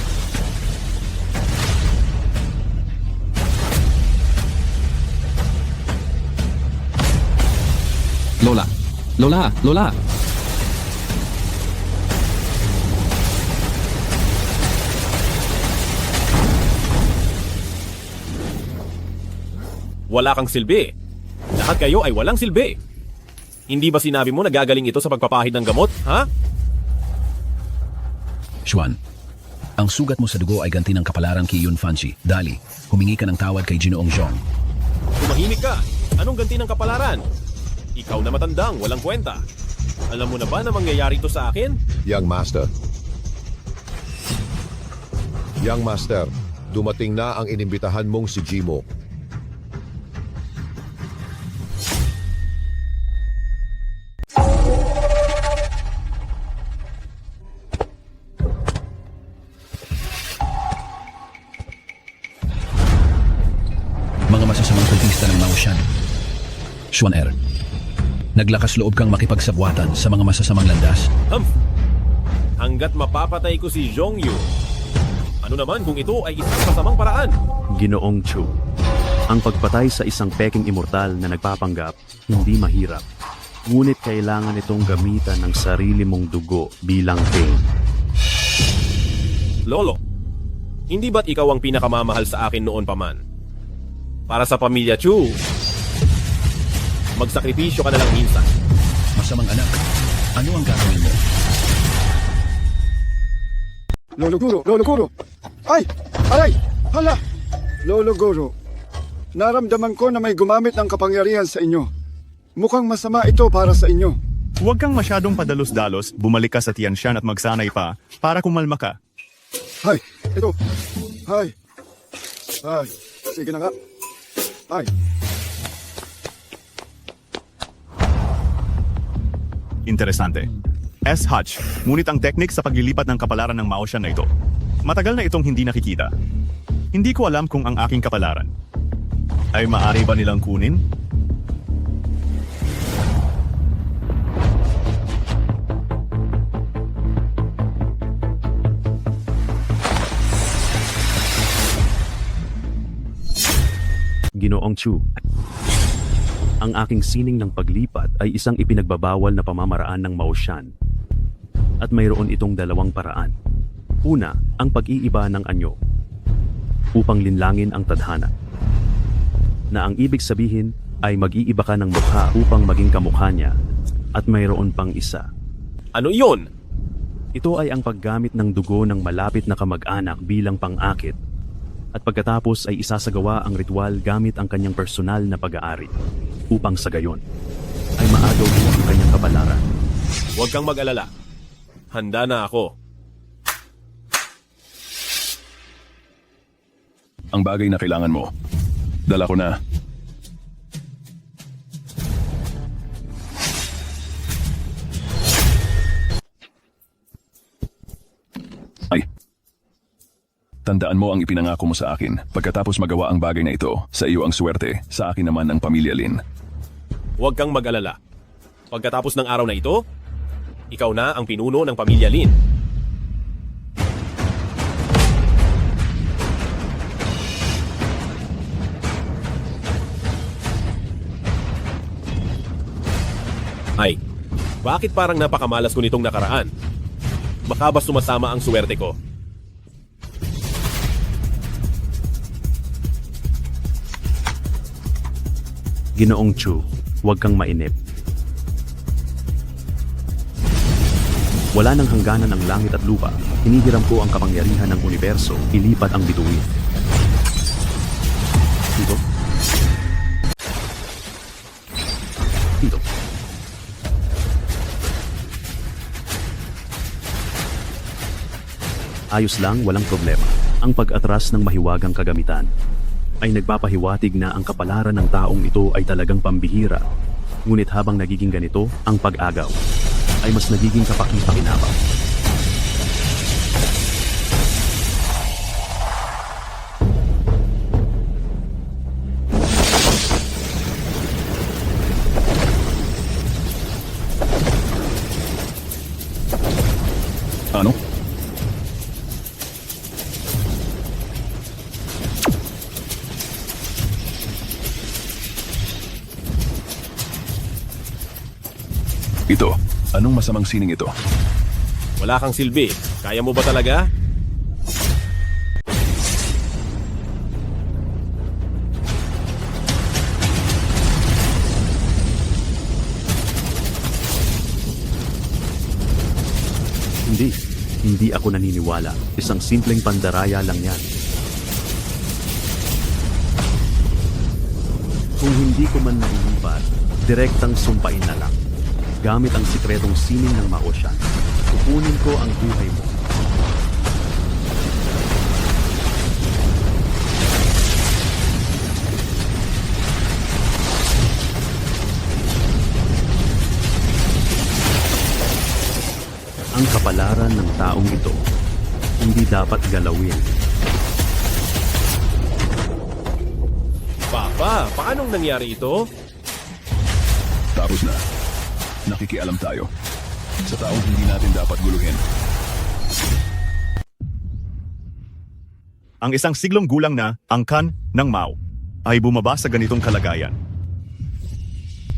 S6: Lola! Lola! Lola!
S8: Wala kang silbi. Lahat kayo ay walang silbi. Hindi ba sinabi mo na gagaling ito sa pagpapahid ng gamot, ha?
S19: Xuan, ang sugat mo sa dugo ay ganti ng kapalaran kay Yun Fanchi. Dali, humingi ka ng tawad kay Ginoong Zhong.
S8: Tumahimik ka. Anong ganti ng kapalaran? Ikaw na matandang, walang kwenta. Alam mo na ba na mangyayari ito sa akin?
S9: Young Master. Young Master, dumating na ang inimbitahan mong si Jimo.
S19: Mga masasamang kultista ng Mao Shan. Xuan Er, naglakas loob kang makipagsabwatan sa mga masasamang landas.
S8: Hanggat mapapatay ko si Zhong Yu. Ano naman kung ito ay isang masamang paraan?
S14: Ginoong Chu, ang pagpatay sa isang peking immortal na nagpapanggap, hindi mahirap. Ngunit kailangan itong gamitan ng sarili mong dugo bilang pain.
S8: Lolo, hindi ba't ikaw ang pinakamamahal sa akin noon pa man? Para sa pamilya Chu, magsakripisyo ka na lang minsan.
S19: Masamang anak, ano ang gagawin mo?
S5: Lolo Guro! Lolo Guro! Ay! Aray! Hala! Lolo Guro, naramdaman ko na may gumamit ng kapangyarihan sa inyo. Mukhang masama ito para sa inyo.
S3: Huwag kang masyadong padalos-dalos, bumalik ka sa Tianshan at magsanay pa para kumalma ka.
S5: Hay! Ito! Hay! Hay! Sige na nga. Hay!
S3: Interesante. S. Hutch, ngunit ang teknik sa paglilipat ng kapalaran ng Mao Shan na ito. Matagal na itong hindi nakikita. Hindi ko alam kung ang aking kapalaran ay maaari ba nilang kunin?
S14: Ginoong Chu, ang aking sining ng paglipat ay isang ipinagbabawal na pamamaraan ng Mao Shan. At mayroon itong dalawang paraan. Una, ang pag-iiba ng anyo upang linlangin ang tadhana. Na ang ibig sabihin ay mag-iiba ka ng mukha upang maging kamukha niya. At mayroon pang isa.
S8: Ano iyon?
S14: Ito ay ang paggamit ng dugo ng malapit na kamag-anak bilang pang-akit. At pagkatapos ay isasagawa ang ritual gamit ang kanyang personal na pag-aari. Upang sa gayon ay maagaw mo ang kanyang kapalaran.
S8: Huwag kang mag-alala. Handa na ako.
S16: Ang bagay na kailangan mo. Dala ko na. Ay. Tandaan mo ang ipinangako mo sa akin. Pagkatapos magawa ang bagay na ito, sa iyo ang swerte, sa akin naman ang pamilya Lin.
S8: Huwag kang mag-alala. Pagkatapos ng araw na ito, ikaw na ang pinuno ng pamilya Lin. Ay, bakit parang napakamalas ko nitong nakaraan? Baka ba sumasama ang swerte ko?
S14: Ginoong Chu, huwag kang mainip. Wala nang hangganan ng langit at lupa. Hinihiram ko ang kapangyarihan ng universo, ilipat ang bituin. Dito. Dito. Ayos lang, walang problema. Ang pag-atras ng mahiwagang kagamitan ay nagpapahiwatig na ang kapalaran ng taong ito ay talagang pambihira. Ngunit habang nagiging ganito, ang pag-agaw ay mas nagiging kapaki-pakinabang.
S16: Ano? Ito, anong masamang sining ito?
S8: Wala kang silbi. Kaya mo ba talaga?
S14: Hindi ako naniniwala. Isang simpleng pandaraya lang yan. Kung hindi ko man nailipat, direktang sumpain na lang. Gamit ang sikretong sining ng Maoshan, kukunin ko ang buhay mo. Ang kapalaran ng taong ito, hindi dapat galawin.
S8: Papa, paanong nangyari ito?
S16: Tapos na. Nakikialam tayo. Sa taong hindi natin dapat guluhin.
S3: Ang isang siglong gulang na angkan ng Mao ay bumaba sa ganitong kalagayan.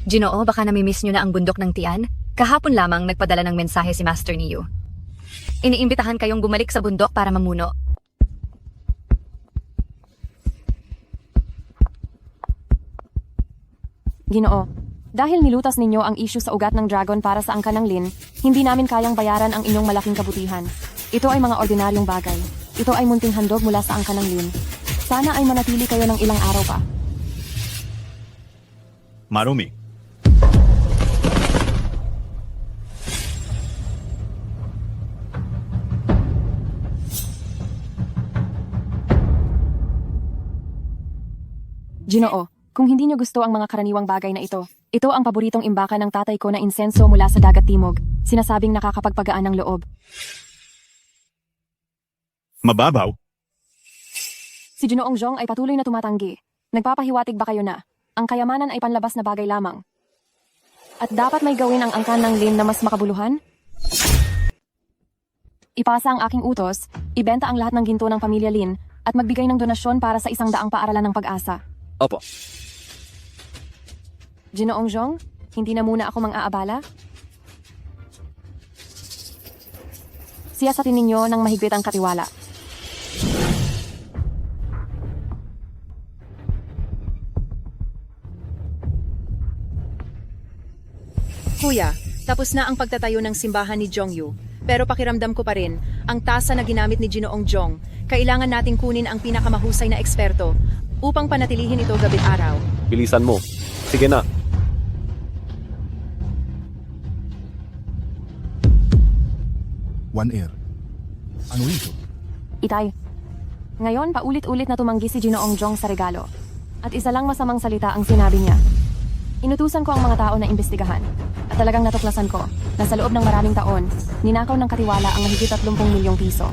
S10: Ginoo, baka namimiss nyo na ang bundok ng Tian? Kahapon lamang nagpadala ng mensahe si Master Niyu. Iniimbitahan kayong bumalik sa bundok para mamuno.
S2: Ginoo, dahil nilutas ninyo ang issue sa ugat ng dragon para sa angkan ng Lin, hindi namin kayang bayaran ang inyong malaking kabutihan. Ito ay mga ordinaryong bagay. Ito ay munting handog mula sa angkan ng Lin. Sana ay manatili kayo ng ilang araw pa.
S3: Marumi.
S2: Ginoo, kung hindi nyo gusto ang mga karaniwang bagay na ito ang paboritong imbakan ng tatay ko na insenso mula sa dagat timog, sinasabing nakakapagpagaan ng loob.
S3: Mababaw?
S2: Si Ginoong Zhong ay patuloy na tumatanggi. Nagpapahiwatig ba kayo na ang kayamanan ay panlabas na bagay lamang? At dapat may gawin ang angkan ng Lin na mas makabuluhan? Ipasa ang aking utos, ibenta ang lahat ng ginto ng pamilya Lin, at magbigay ng donasyon para sa 100 paaralan ng pag-asa.
S11: Opo.
S2: Ginoong Zhong, hindi na muna ako mang-aabala? Siyasatin ninyo ng mahigpit ang katiwala.
S17: Kuya, tapos na ang pagtatayo ng simbahan ni Zhongyu. Pero pakiramdam ko pa rin, ang tasa na ginamit ni Ginoong Zhong, kailangan nating kunin ang pinakamahusay na eksperto upang panatilihin ito gabit araw.
S8: Bilisan mo. Sige na.
S20: One Air. Ano ito?
S2: Itay, ngayon paulit-ulit na tumanggi si Ginoong Zhong sa regalo. At isa lang masamang salita ang sinabi niya. Inutusan ko ang mga tao na imbestigahan. At talagang natuklasan ko na sa loob ng maraming taon, ninakaw ng katiwala ang mahigit 30 milyong piso.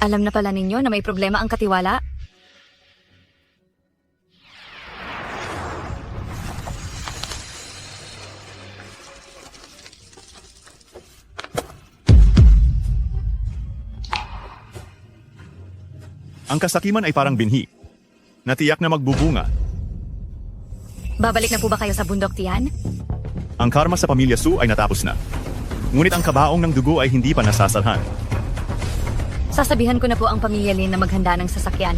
S10: Alam na pala ninyo na may problema ang katiwala?
S3: Ang kasakiman ay parang binhi. Natiyak na magbubunga.
S10: Babalik na po ba kayo sa bundok, Tian?
S3: Ang karma sa pamilya Su ay natapos na. Ngunit ang kabaong ng dugo ay hindi pa nasasalhan.
S10: Sasabihan ko na po ang pamilya Lin na maghanda ng sasakyan.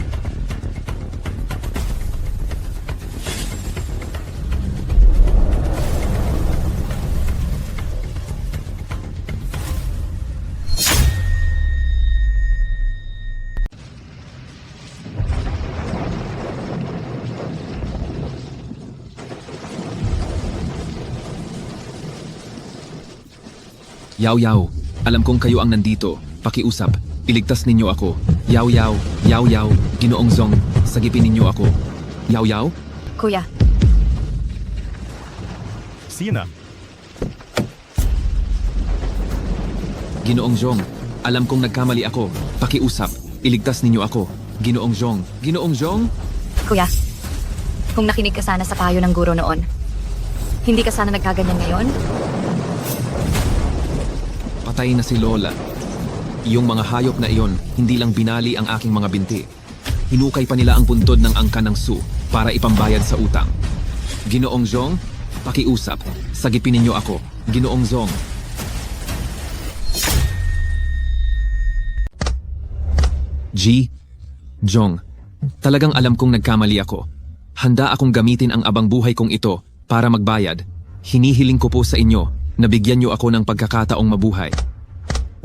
S6: Yaw Yaw, alam kong kayo ang nandito. Pakiusap, iligtas ninyo ako. Yaw Yaw, Yaw Yaw, Ginoong Zong, sagipin ninyo ako. Yaw Yaw?
S10: Kuya,
S3: Sina,
S6: Ginoong Zong, alam kong nagkamali ako. Pakiusap, iligtas ninyo ako. Ginoong Zong, Ginoong Zong?
S10: kuya. Kung nakinig ka sana sa payo ng guro noon, hindi ka sana nagkaganyan ngayon?
S6: Patay na si Lola. Iyong mga hayop na iyon, hindi lang binali ang aking mga binti. Hinukay pa nila ang puntod ng angkan ng Su para ipambayad sa utang. Ginoong Zong, pakiusap, sagipin ninyo ako. Ginoong Zong. Jong, talagang alam kong nagkamali ako. Handa akong gamitin ang abang buhay kong ito para magbayad. Hinihiling ko po sa inyo na bigyan niyo ako ng pagkakataong mabuhay.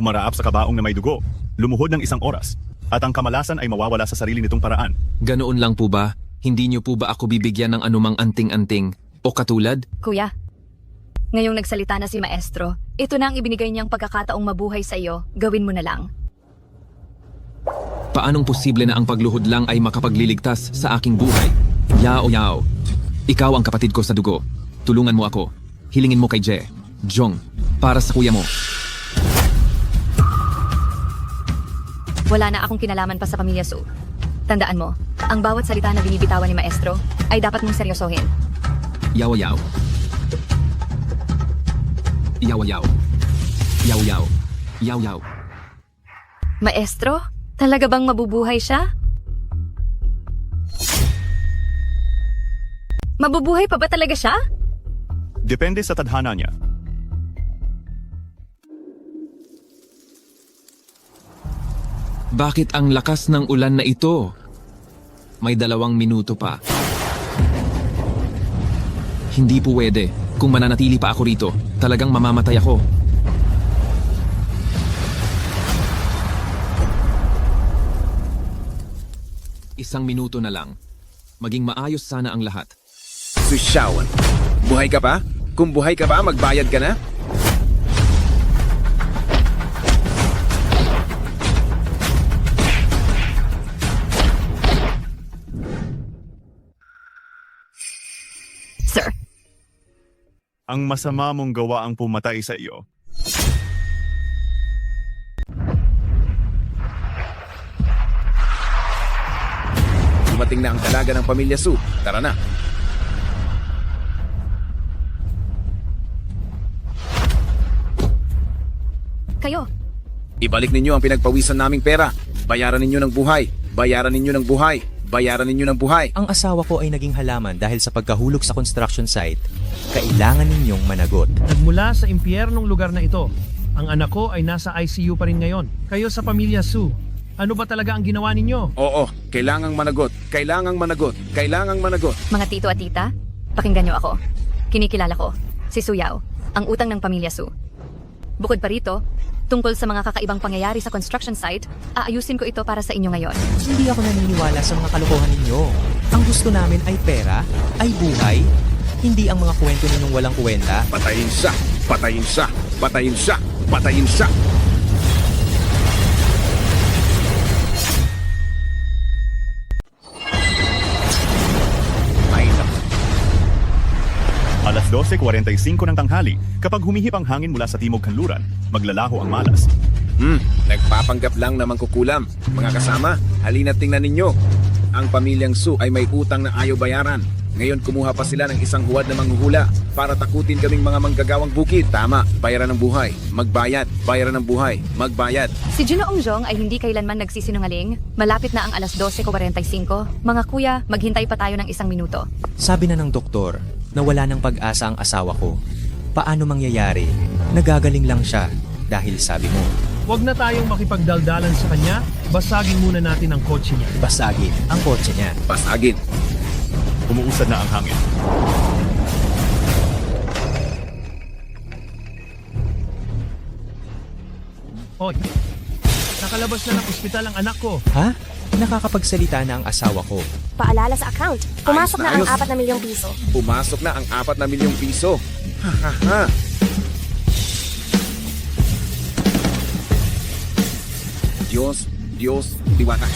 S3: umaraap sa kabaong na may dugo, lumuhod ng 1 oras, at ang kamalasan ay mawawala sa sarili nitong paraan.
S6: Ganoon lang po ba? Hindi niyo po ba ako bibigyan ng anumang anting-anting o katulad?
S10: Kuya, ngayong nagsalita na si Maestro, ito na ang ibinigay niyang pagkakataong mabuhay sa iyo, gawin mo na lang.
S6: Paanong posible na ang pagluhod lang ay makapagliligtas sa aking buhay? Yao Yao, ikaw ang kapatid ko sa dugo. Tulungan mo ako. Hilingin mo kay Jong, para sa kuya mo.
S10: Wala na akong kinalaman pa sa pamilya Su. Tandaan mo, ang bawat salita na binibitawan ni Maestro ay dapat mong seryosohin.
S6: Yao Yao. Yao Yao. Yao Yao. Yao Yao.
S10: Maestro, talaga bang mabubuhay siya? Mabubuhay pa ba talaga siya?
S3: Depende sa tadhana niya.
S6: Bakit ang lakas ng ulan na ito? May 2 minuto pa. Hindi po pwede. Kung mananatili pa ako rito, talagang mamamatay ako. Isang minuto na lang. Maging maayos sana ang lahat.
S22: Susyawan, buhay ka pa? Kung buhay ka pa, magbayad ka na?
S10: Sir.
S3: Ang masama mong gawa ang pumatay sa iyo.
S22: Dumating na ang dalaga ng pamilya Su. Tara na.
S10: Kayo,
S22: Ibalik ninyo ang pinagpawisan naming pera. Bayaran ninyo ng buhay. Bayaran ninyo ng buhay. Bayaran ninyo ng buhay.
S11: Ang asawa ko ay naging halaman dahil sa pagkahulog sa construction site. Kailangan ninyong managot.
S13: Nagmula sa impyernong lugar na ito, ang anak ko ay nasa ICU pa rin ngayon. Kayo sa pamilya Su, ano ba talaga ang ginawa ninyo?
S22: Oo, kailangang managot. Kailangang managot. Kailangang managot.
S10: mga tito at tita, pakinggan niyo ako. Kinikilala ko, si Su Yao, ang utang ng pamilya Su. Bukod pa rito, tungkol sa mga kakaibang pangyayari sa construction site, aayusin ko ito para sa inyo ngayon.
S11: Hindi ako naniniwala sa mga kalokohan ninyo. Ang gusto namin ay pera, ay buhay, hindi ang mga kwento ninyong walang kwenta.
S22: Patayin siya! Patayin siya! Patayin siya! Patayin siya! Ay, naku.
S3: Alas 12:45 ng tanghali, kapag humihip ang hangin mula sa timog kanluran, maglalaho ang malas.
S22: Nagpapanggap lang na mangkukulam. Mga kasama, halina't tingnan ninyo. Ang pamilyang Su ay may utang na ayaw bayaran. Ngayon kumuha pa sila ng isang huwad na manghuhula para takutin kaming mga manggagawang bukid. Tama, bayaran ng buhay. Magbayad, bayaran ng buhay. Magbayad.
S10: Si Ginoong Zong ay hindi kailanman nagsisinungaling. Malapit na ang alas 12:45. Mga kuya, maghintay pa tayo ng 1 minuto.
S11: Sabi na ng doktor na wala ng pag-asa ang asawa ko. Paano mangyayari? Nagagaling lang siya dahil sabi mo.
S13: Huwag na tayong makipagdaldalan sa kanya, basagin muna natin ang kotse niya.
S11: Basagin ang kotse niya.
S22: Basagin.
S3: Umuusad na ang hangin.
S13: Hoy, nakalabas na ng ospital ang anak ko.
S11: Ha? Nakakapagsalita na ang asawa ko.
S18: Paalala sa account. Pumasok
S22: Ayos na,
S18: na ang
S22: ayos.
S18: 4 na milyong piso.
S22: Pumasok na ang 4 na milyong piso. Ha ha ha. Diyos, Diwata.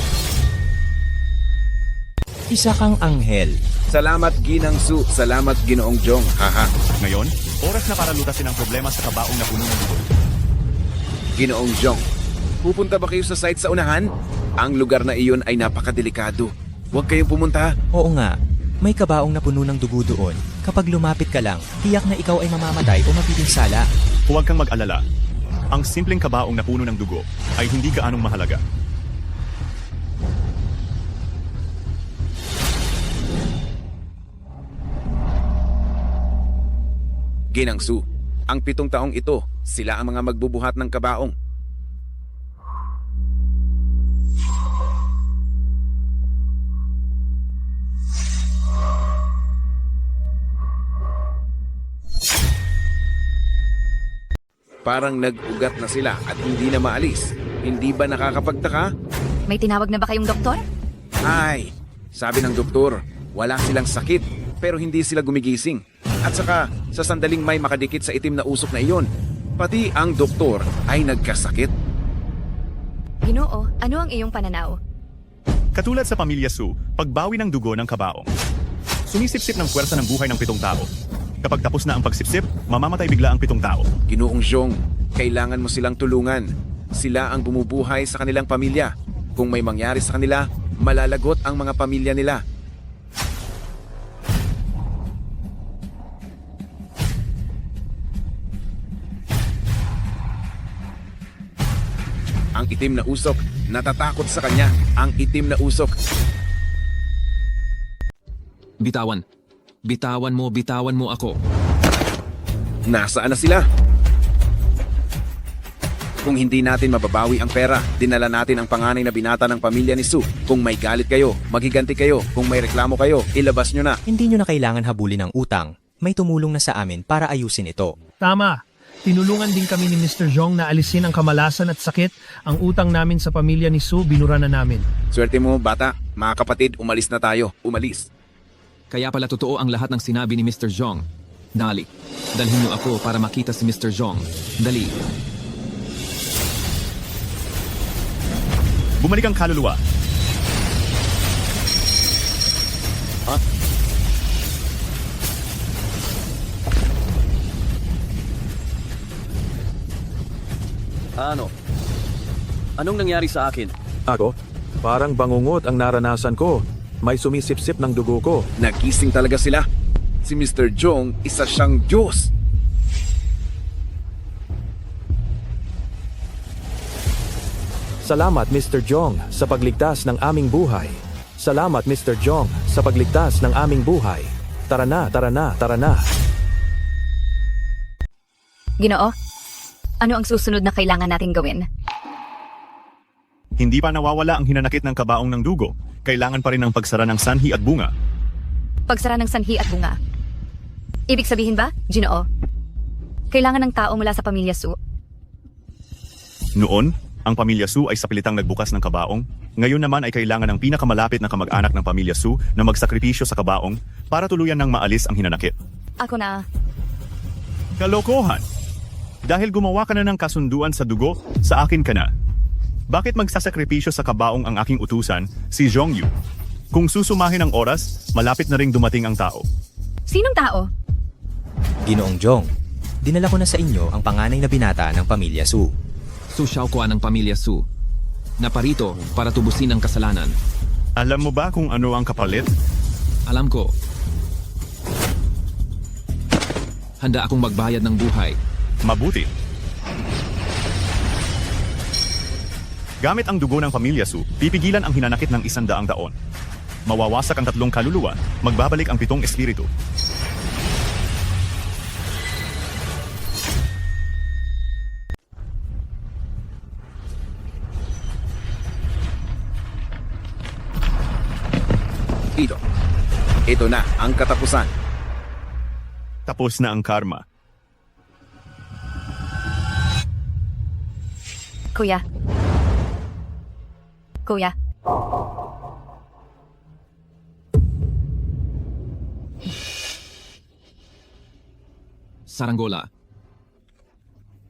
S11: Isa kang anghel.
S22: Salamat Ginang Su, salamat Ginoong Jong. Haha.
S3: Ngayon, oras na para lutasin ang problema sa kabaong na puno ng dugo.
S22: Ginoong Jong, pupunta ba kayo sa site sa unahan? Ang lugar na iyon ay napakadelikado. Huwag kayong pumunta.
S11: Oo nga, may kabaong na puno ng dugo doon. Kapag lumapit ka lang, tiyak na ikaw ay mamamatay o mapipinsala.
S3: Huwag kang mag-alala. Ang simpleng kabaong na puno ng dugo ay hindi gaanong mahalaga.
S22: Ginang Su, ang 7 taong ito, sila ang mga magbubuhat ng kabaong. Parang nag-ugat na sila at hindi na maalis. Hindi ba nakakapagtaka?
S10: May tinawag na ba kayong doktor?
S22: Ay, sabi ng doktor, wala silang sakit pero hindi sila gumigising. At saka, sa sandaling may makadikit sa itim na usok na iyon, pati ang doktor ay nagkasakit.
S10: Ginoo, ano ang iyong pananaw?
S3: Katulad sa pamilya Su, pagbawi ng dugo ng kabaong. Sumisipsip ng puwersa ng buhay ng 7 tao. Kapag tapos na ang pagsipsip, mamamatay bigla ang 7 tao.
S22: Ginoong Jong, kailangan mo silang tulungan. Sila ang bumubuhay sa kanilang pamilya. Kung may mangyari sa kanila, malalagot ang mga pamilya nila. Ang itim na usok, natatakot sa kanya. Ang itim na usok.
S6: Bitawan. Bitawan mo ako.
S22: Nasaan na sila? Kung hindi natin mababawi ang pera, dinala natin ang panganay na binata ng pamilya ni Su. Kung may galit kayo, maghiganti kayo. Kung may reklamo kayo, ilabas nyo na.
S11: Hindi nyo na kailangan habulin ang utang. May tumulong na sa amin para ayusin ito.
S13: Tama. Tinulungan din kami ni Mr. Jong na alisin ang kamalasan at sakit. Ang utang namin sa pamilya ni Su, binura na namin.
S22: Swerte mo, bata. Mga kapatid, umalis na tayo. Umalis.
S6: Kaya pala totoo ang lahat ng sinabi ni Mr. Jong. Dali, dalhin niyo ako para makita si Mr. Jong. Dali.
S3: Bumalik ang kaluluwa.
S15: Ano? Anong nangyari sa akin?
S21: Ako? Parang bangungot ang naranasan ko. May sumisipsip ng dugo ko.
S22: Nagising talaga sila. Si Mr. Jong, isa siyang Diyos.
S21: Salamat Mr. Jong sa pagligtas ng aming buhay. Salamat Mr. Jong sa pagligtas ng aming buhay. Tara na, tara na, tara na.
S10: Ginoo, ano ang susunod na kailangan natin gawin?
S3: Hindi pa nawawala ang hinanakit ng kabaong ng dugo. Kailangan pa rin ang pagsara ng sanhi at bunga.
S10: Pagsara ng sanhi at bunga. Ibig sabihin ba, Ginoo? Kailangan ng tao mula sa pamilya Su?
S3: Noon, ang pamilya Su ay sapilitang nagbukas ng kabaong. Ngayon naman ay kailangan ng pinakamalapit na kamag-anak ng pamilya Su na magsakripisyo sa kabaong para tuluyan ng maalis ang hinanakit.
S10: Ako na.
S3: Kalokohan! Dahil gumawa ka na ng kasunduan sa dugo, sa akin ka na. Bakit magsasakripisyo sa kabaong ang aking utusan, si Zhongyu? Kung susumahin ang oras, malapit na ring dumating ang tao.
S10: Sinong tao?
S11: Ginoong Jong, dinala ko na sa inyo ang panganay na binata ng pamilya Su.
S6: Su Xiaokuan ng pamilya Su. Naparito para tubusin ang kasalanan.
S3: Alam mo ba kung ano ang kapalit?
S6: Alam ko. Handa akong magbayad ng buhay.
S3: Mabuti. Gamit ang dugo ng pamilya Su, pipigilan ang hinanakit ng 100 taon. Mawawasak ang 3 kaluluwa, magbabalik ang 7 espiritu.
S22: Ito na ang katapusan.
S3: Tapos na ang karma.
S10: Kuya. Kuya.
S6: Saranggola.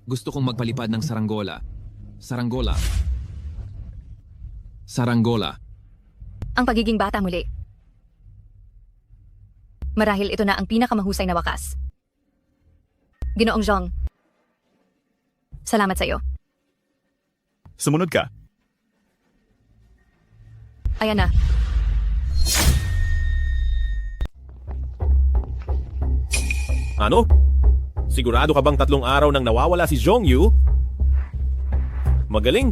S6: Gusto kong magpalipad ng saranggola. Saranggola. Saranggola.
S10: Ang pagiging bata muli. Marahil ito na ang pinakamahusay na wakas. Ginoong Zhong, salamat sa iyo.
S3: Sumunod ka.
S10: Ayan na.
S8: Ano? Sigurado ka bang 3 araw nang nawawala si Zhongyu? Magaling.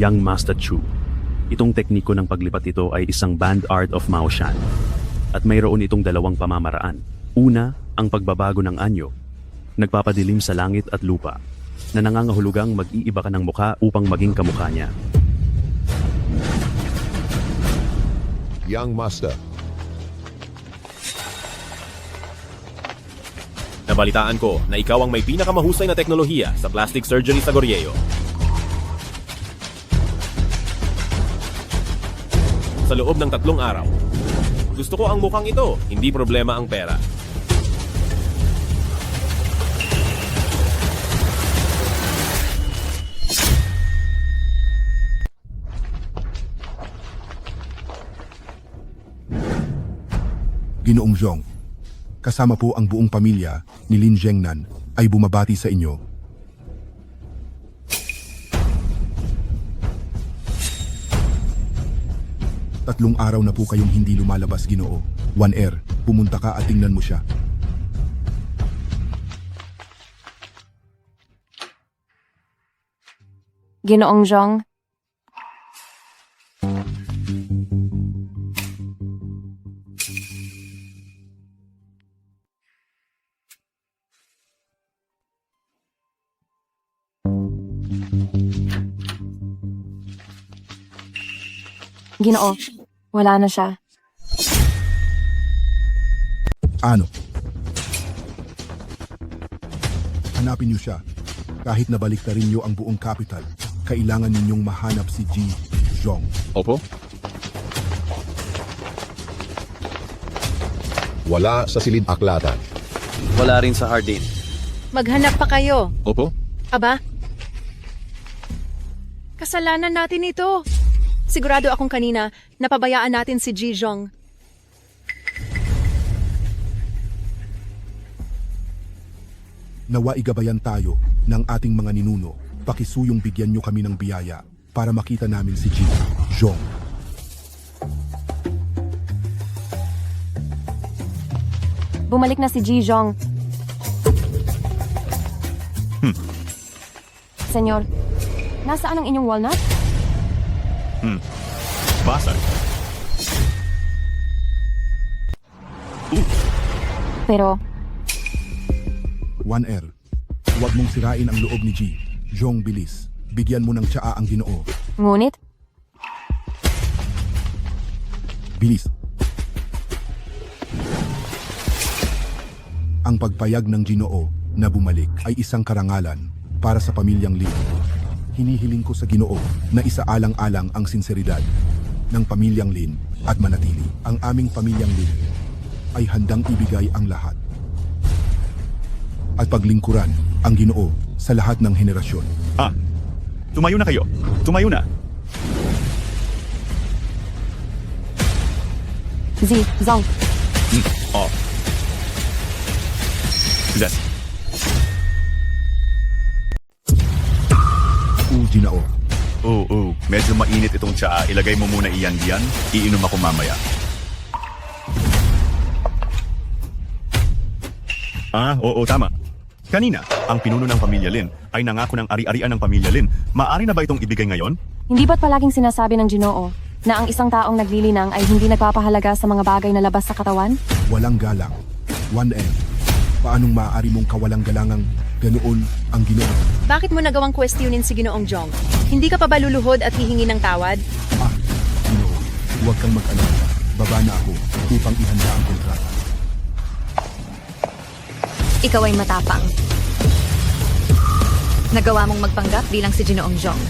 S14: Young Master Chu. Itong tekniko ng paglipat ito ay isang band art of Maoshan. At mayroon itong 2 pamamaraan. Una, ang pagbabago ng anyo. Nagpapadilim sa langit at lupa na nangangahulugang mag-iiba ka ng mukha upang maging kamukha niya.
S9: Young Master,
S8: Nabalitaan ko na ikaw ang may pinakamahusay na teknolohiya sa plastic surgery sa Goryeo. Sa loob ng 3 araw. Gusto ko ang mukhang ito, hindi problema ang pera.
S20: Ginoong Zhong, kasama po ang buong pamilya ni Lin Zhengnan ay bumabati sa inyo. Tatlong araw na po kayong hindi lumalabas, Ginoo. One Air, pumunta ka at tingnan mo siya.
S2: Ginoong Zhong, Ginoo, wala na siya.
S20: Ano? Hanapin niyo siya. Kahit nabaliktarin niyo ang buong capital, kailangan ninyong mahanap si Ji Zhong.
S9: Opo? Wala sa silid aklatan.
S15: Wala rin sa Hardin.
S17: Maghanap pa kayo.
S9: Opo?
S17: Aba? Kasalanan natin ito. Sigurado akong kanina, napabayaan natin si Ji Zhong.
S20: Nawa igabayan tayo ng ating mga ninuno. Pakisuyong bigyan niyo kami ng biyaya para makita namin si Ji Zhong.
S2: Bumalik na si Ji Zhong. Senyor, nasaan ang inyong walnut?
S3: Basag.
S2: Pero,
S20: One Air, huwag mong sirain ang loob ni Ji Zhong, bilis. Bigyan mo ng tsaa ang Ginoo.
S2: ngunit,
S20: Bilis. Ang pagpayag ng Ginoo na bumalik ay isang karangalan para sa pamilyang Lin. Hinihiling ko sa Ginoo na isaalang-alang ang sinseridad ng pamilyang Lin at manatili. Ang aming pamilyang Lin ay handang ibigay ang lahat at paglingkuran ang Ginoo sa lahat ng henerasyon.
S3: Tumayo na kayo. Tumayo na.
S2: Ji Zhong,
S3: Zes.
S20: Ginoo.
S3: Medyo mainit itong tsaa. Ilagay mo muna iyan diyan. Iinom ako mamaya. Oo, tama. Kanina, ang pinuno ng pamilya Lin ay nangako ng ari-arian ng pamilya Lin. Maaari na ba itong ibigay ngayon?
S2: hindi ba't palaging sinasabi ng Ginoo na ang isang taong naglilinang ay hindi nagpapahalaga sa mga bagay na labas sa katawan?
S20: Walang galang. One M. Paanong maaari mong kawalang galangang ganoon ang Ginoo?
S17: Bakit mo nagawang questionin si Ginoong Zhong? Hindi ka pa ba luluhod at hihingi ng tawad?
S20: Ginoo, huwag kang mag-alala. Baba na ako upang ihanda ang kontrata.
S10: Ikaw ay matapang. Nagawa mong magpanggap bilang si Ginoong Zhong.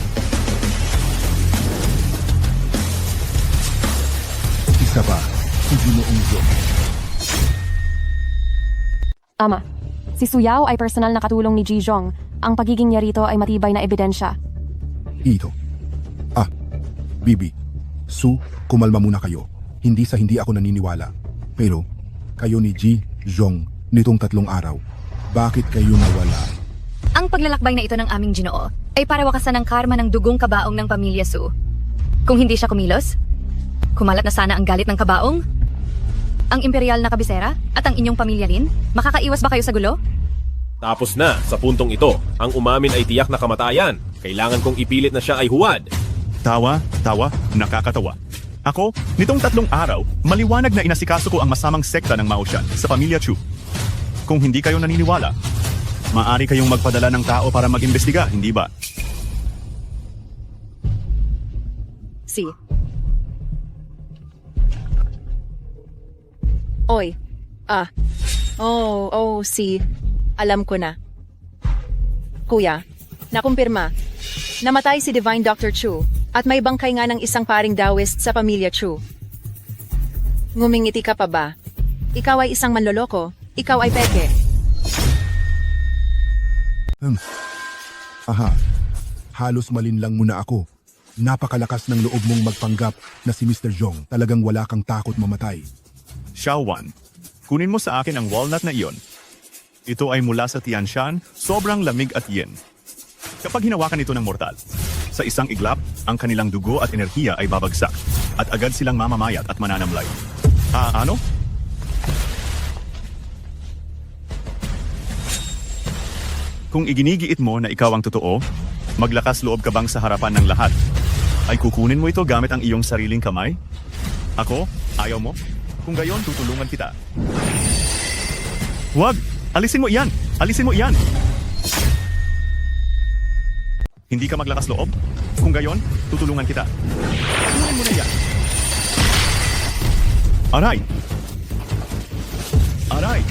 S20: Isa pa, si Ginoong Zhong.
S2: Ama, si Su Yao ay personal na katulong ni Ji Zhong Ang pagiging niya rito ay matibay na ebidensya.
S20: Ito. Bibi. Su, kumalma muna kayo. Hindi ako naniniwala. Pero, kayo ni Ji, Zhong, nitong 3 araw. Bakit kayo nawala?
S10: Ang paglalakbay na ito ng aming Ginoo ay para wakasan ang karma ng dugong kabaong ng pamilya Su. Kung hindi siya kumilos, kumalat na sana ang galit ng kabaong, ang imperial na kabisera at ang inyong pamilya rin. Makakaiwas ba kayo sa gulo?
S8: Tapos na, sa puntong ito, ang umamin ay tiyak na kamatayan. Kailangan kong ipilit na siya ay huwad.
S3: Tawa, nakakatawa. Ako, nitong 3 araw, maliwanag na inasikaso ko ang masamang sekta ng Mao Shan sa pamilya Chu. Kung hindi kayo naniniwala, maaari kayong magpadala ng tao para mag-imbestiga, hindi ba?
S17: Si. Oy. Si. Alam ko na. Kuya, nakumpirma. Namatay si Divine Dr. Chu at may bangkay nga ng isang paring Taoist sa pamilya Chu. Ngumingiti ka pa ba? Ikaw ay isang manloloko. Ikaw ay peke.
S20: Halos malinlang mo na ako. Napakalakas ng loob mong magpanggap na si Mr. Zhong. Talagang wala kang takot mamatay.
S3: Xiaowan, kunin mo sa akin ang walnut na iyon. Ito ay mula sa Tianshan, sobrang lamig at yin. Kapag hinawakan ito ng mortal, sa isang iglap, ang kanilang dugo at enerhiya ay babagsak at agad silang mamamayat at mananamlay. Ano? Kung iginigiit mo na ikaw ang totoo, maglakas loob ka bang sa harapan ng lahat? Ay kukunin mo ito gamit ang iyong sariling kamay? Ako? Ayaw mo? Kung gayon, tutulungan kita. Huwag! Alisin mo iyan! Alisin mo iyan! Hindi ka maglakas loob? Kung gayon, tutulungan kita. Kunin mo na iyan. Aray!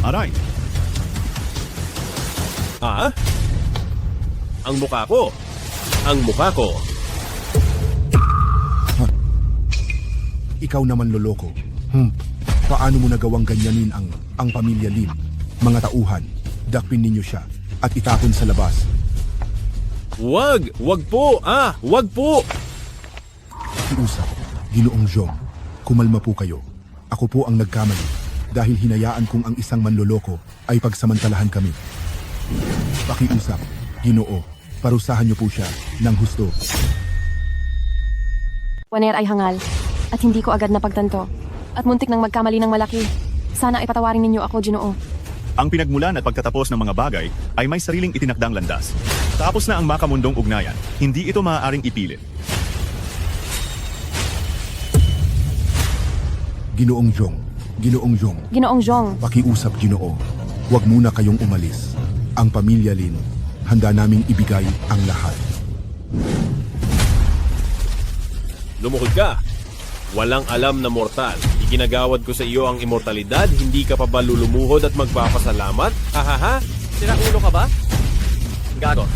S3: Aray!
S8: Ang mukha ko! Ang mukha ko!
S20: Ikaw naman loloko. Paano mo nagawang ganyanin ang pamilya Lin? Mga tauhan, dakpin ninyo siya at itapon sa labas.
S8: Wag po! Wag po!
S20: Kiusap, Ginoong Zhong, kumalma po kayo. Ako po ang nagkamali dahil hinayaan kong ang isang manloloko ay pagsamantalahan kami. Pakiusap, Ginoo, parusahan niyo po siya ng husto.
S2: Waner ay hangal at hindi ko agad napagtanto at muntik nang magkamali ng malaki. Sana ay patawarin ninyo ako, Ginoo.
S3: Ang pinagmulan at pagtatapos ng mga bagay ay may sariling itinakdang landas. Tapos na ang makamundong ugnayan, hindi ito maaaring ipilit.
S20: Ginoong Zhong,
S2: Ginoong Zhong,
S20: pakiusap Ginoo. Huwag muna kayong umalis. Ang pamilya Lin, handa naming ibigay ang lahat.
S8: Lumuhod ka! Walang alam na mortal. Iginagawad ko sa iyo ang immortalidad, hindi ka pa ba lulumuhod at magpapasalamat? Hahaha! Sira-ulo ka ba? Gago.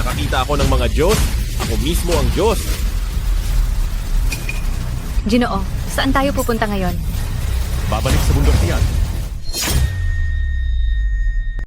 S8: Nakakita ako ng mga Diyos. Ako mismo ang Diyos.
S10: Ginoo, saan tayo pupunta ngayon?
S3: Babalik sa bundok tiyan.